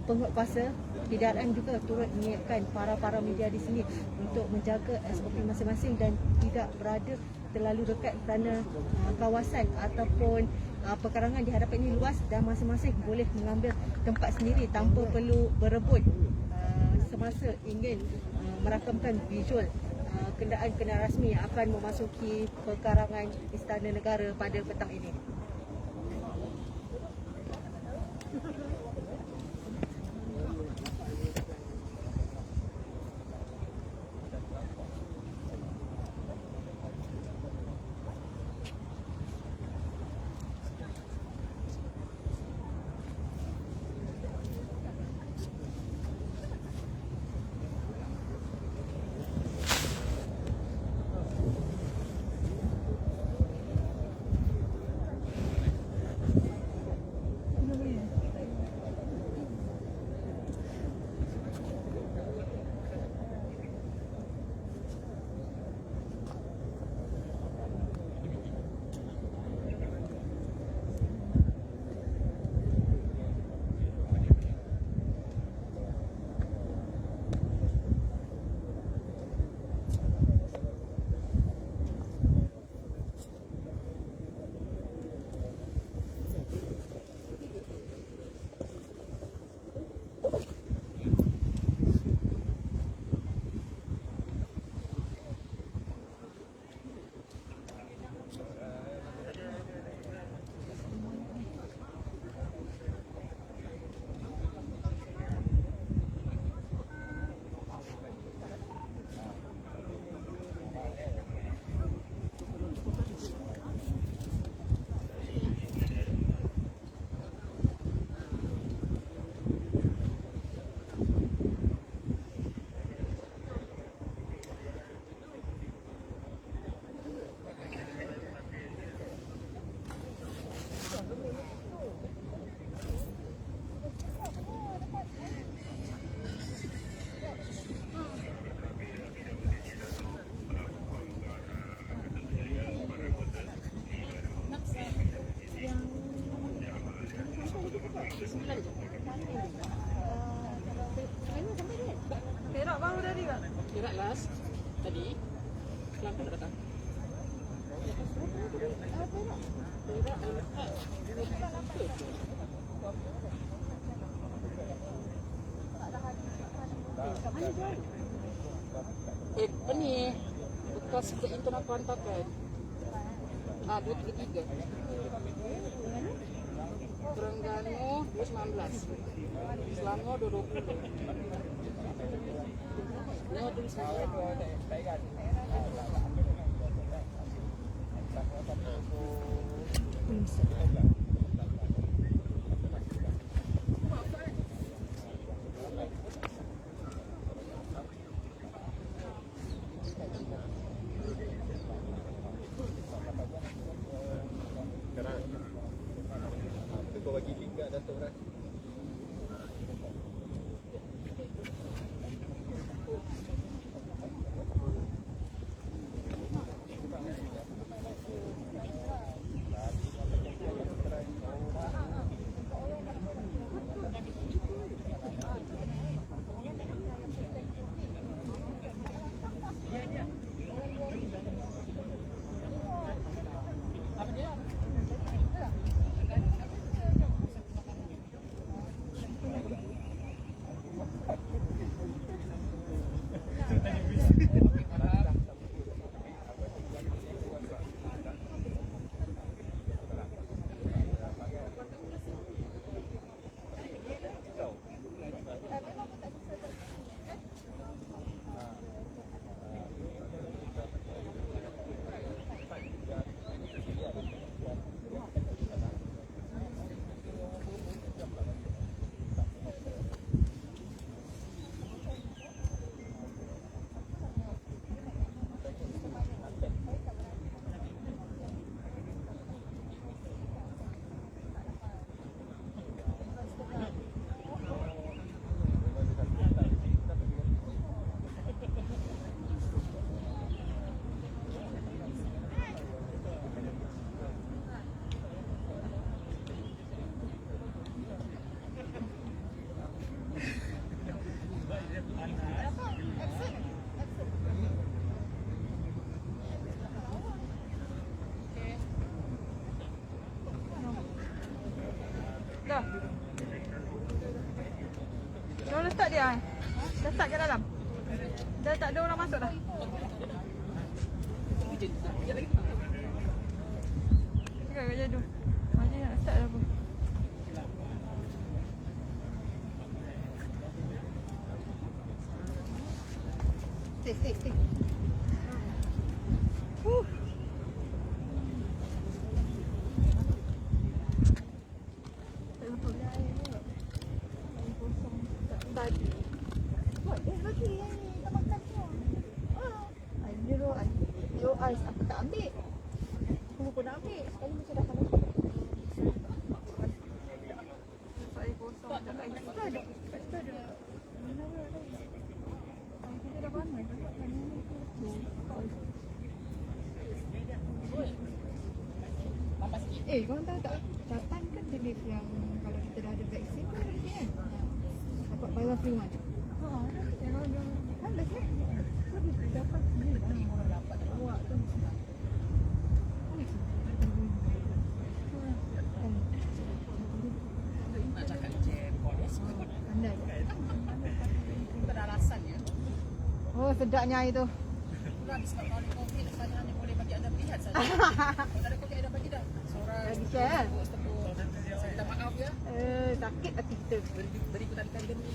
penguatkuasa PDRM juga turut menyiapkan para media di sini untuk menjaga SOP masing-masing dan tidak berada terlalu dekat kerana kawasan ataupun pekarangan di hadapan ini luas dan masing-masing boleh mengambil tempat sendiri tanpa perlu berebut semasa ingin merakamkan visual kenderaan-kenderaan rasmi yang akan memasuki pekarangan Istana Negara pada petang ini. Perak baru tadi kak.
Perak last tadi. Kelantan tak datang. Apa ni? Bekas ke internet aku hantarkan. 233. Terengganu 219. Selangor 220. Lewat tulis saya.
Kau bagi link kat Datuk Ras.
Dah. Dah letak dia. Dah letak kat dalam. Dah tak ada orang masuk dah. Cakap kat Jadu. Macam nak start dah pun. Stay. Tadi. Buat dia lagi yang ni. Tak makan semua. Yo ais. Aku tak ambil. Aku lupa nak ambil. Sekali macam dah panas. Air kosong. Kita ada. Kita ada. Mana ada. Kita dah panas. Korang tahu tak? Japan kan jenis yang kalau kita dah ada vaksin kan ada kan? Dapat buy one free one. Yang kan best kan? Dapat sendiri lah. Orang dapat buat tu.
Nak cakap jam polis pun.
Pandai.
Tak ada alasan ya.
Oh sedapnya itu.
Bukan diskon kalau ada COVID saya hanya boleh bagi anda melihat saja. Kalau ada COVID ada bagi dah. Seorang
Bagi share.
saya minta maaf ya.
Sakit hati kita.
Dari ikutan pandemik.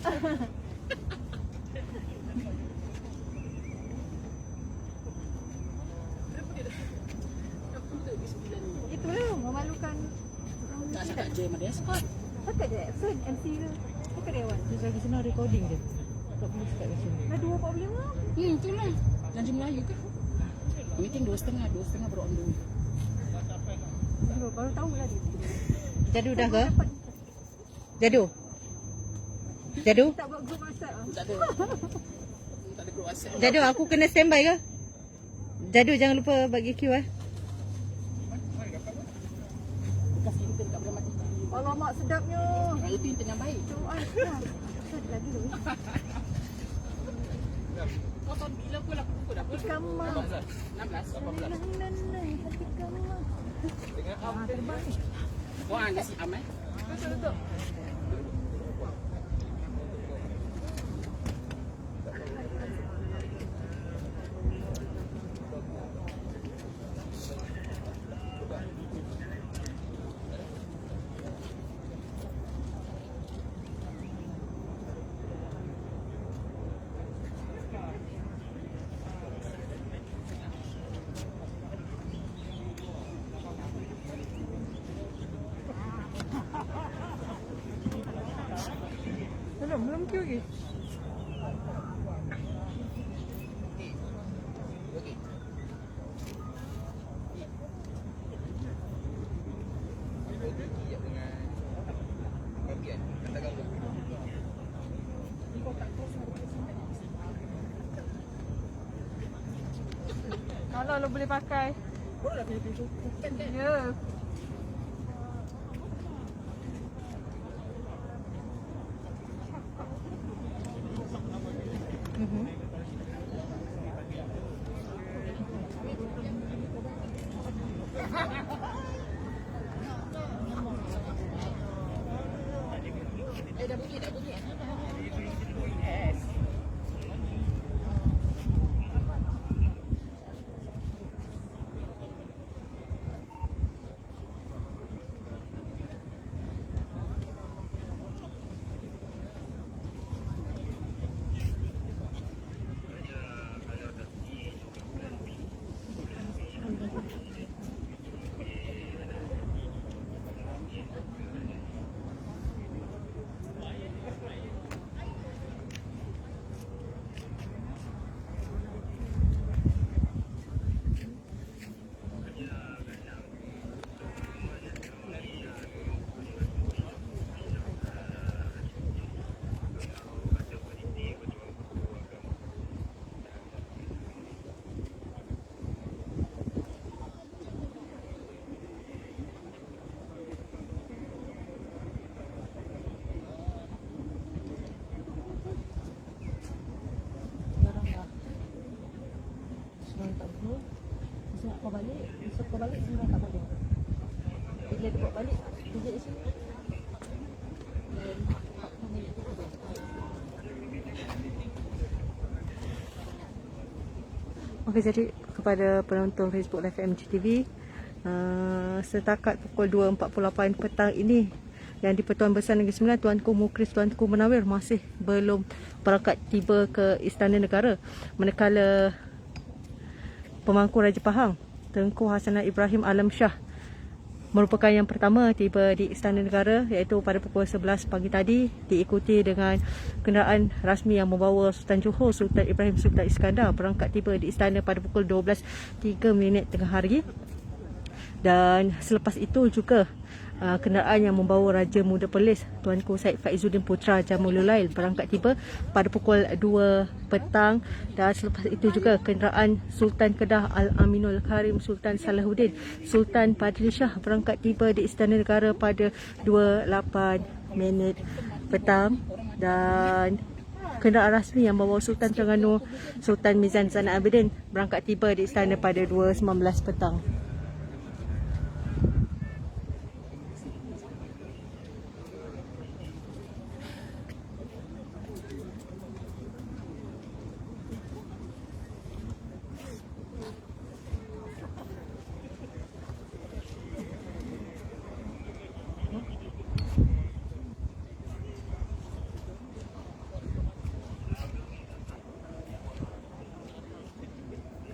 Itulah memalukan.
Tak cakap jam ada escort.
Cakap je Epson MC ke? Cakap dia Wan.
Terus lagi sana recording dia. Tak boleh cakap kat sini.
Dah 2.45.
Itulah. Janji Melayu ke? Meeting 2.30 baru on the way.
Baru tahu lah dia.
Jadu dah ke? Jadu? Jadu?
Tak buat group WhatsApp ah.
Tak ada. Tak ada group WhatsApp.
Jadu aku kena standby ke? Jadu jangan lupa bagi queue
Bekas kita dekat Beramat TV.
Alamak sedapnya.
itu yang tengah baik. Kau tahun bila pula aku dah pun? 16. 18. Wah, anda si Amai? Betul.
Belum queue lagi. Kalau lo boleh pakai. Ya.
Kau balik sebenarnya tak boleh. Bila dia buat balik, pijak di sini.
Okey, jadi kepada penonton Facebook Live MGTV, setakat pukul 2.48 petang ini yang di Pertuan Besar Negeri Sembilan, Tuanku Mukris Tuanku Munawir masih belum berangkat tiba ke Istana Negara, manakala pemangku Raja Pahang Tengku Hasanah Ibrahim Alam Shah merupakan yang pertama tiba di Istana Negara, iaitu pada pukul 11 pagi tadi, diikuti dengan kenderaan rasmi yang membawa Sultan Johor Sultan Ibrahim Sultan Iskandar berangkat tiba di istana pada pukul 12.03 tengah hari. Dan selepas itu juga kenderaan yang membawa Raja Muda Perlis Tuanku Syed Faizuddin Putra Jamilul Lail berangkat tiba pada pukul 2 petang. Dan selepas itu juga kenderaan Sultan Kedah Al-Aminul Karim Sultan Salahuddin Sultan Padri Shah berangkat tiba di Istana Negara pada 2.08 petang. Dan kenderaan rasmi yang membawa Sultan Terengganu Sultan Mizan Zainal Abidin berangkat tiba di istana pada 2.19 petang.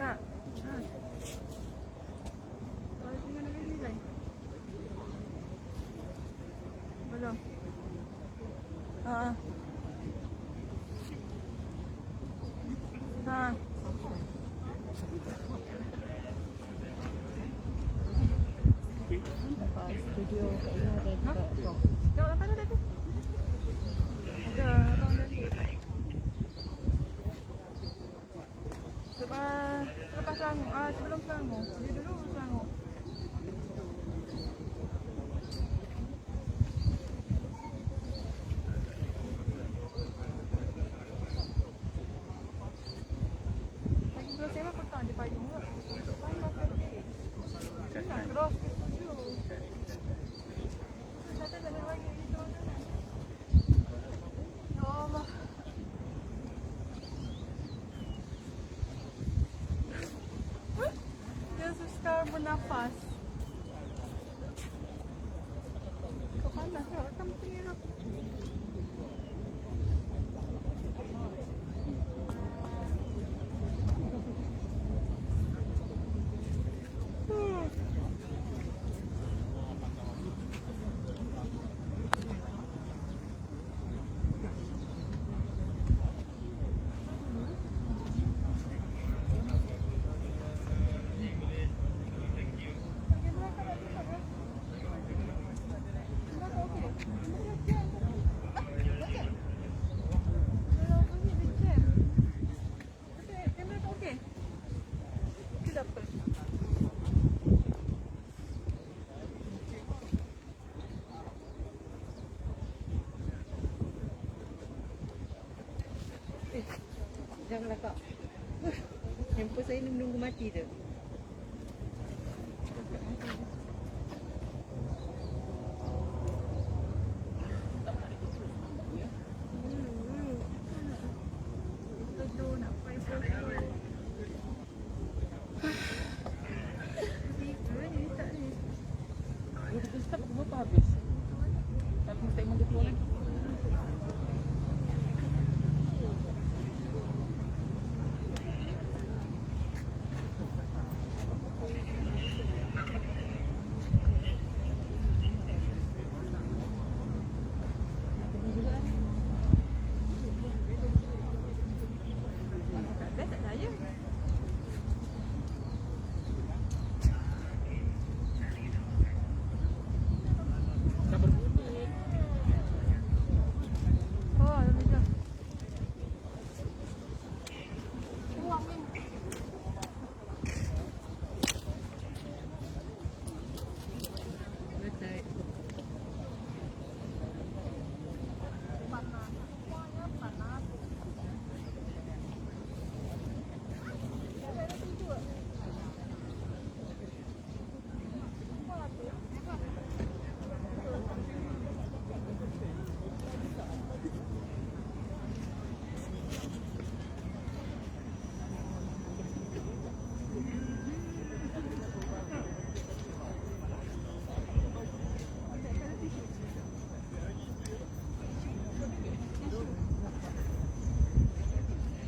Kak. Belum.
Studio kat Ina dan kat Tong.
Tengok lambat dah tu. Ada abang tadi. Selepas Selangor. Sebelum Selangor. Dia dulu Selangor.
Janganlah kak. Handphone saya menunggu mati tu.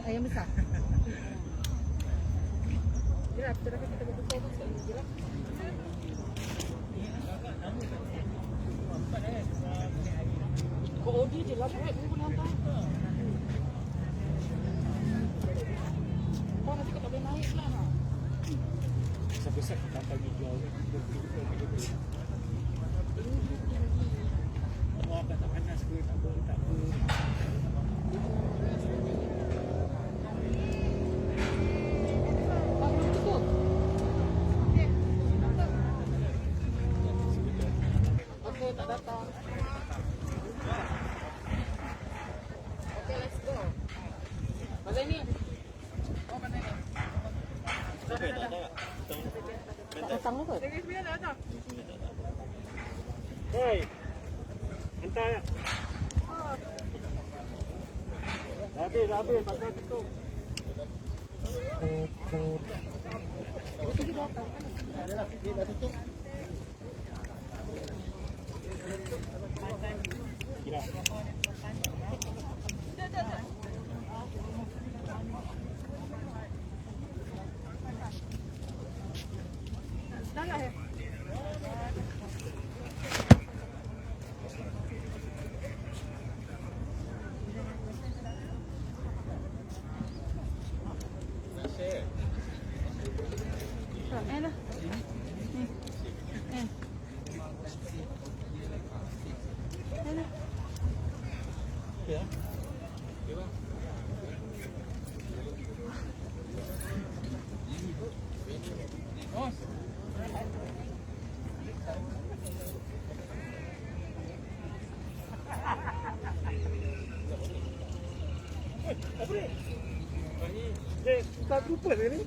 Ayam besar. Jelas, kita betul jelas. Kok Odi je lah, aku pun hantar. Kau nanti kau tak boleh naik lah.
Besar-besar kita akan jual. Mau apa tak panas ke, tak apa, tak apa.
Tak datang. Okay, let's go. Mana ni? Oh, mana ni? Datang lu ke?
Hei, hantar ya. Habis, pasal tutup. Dah tutup. Kira. Dah lah ya. Enak. Ya. Tak lupa ni.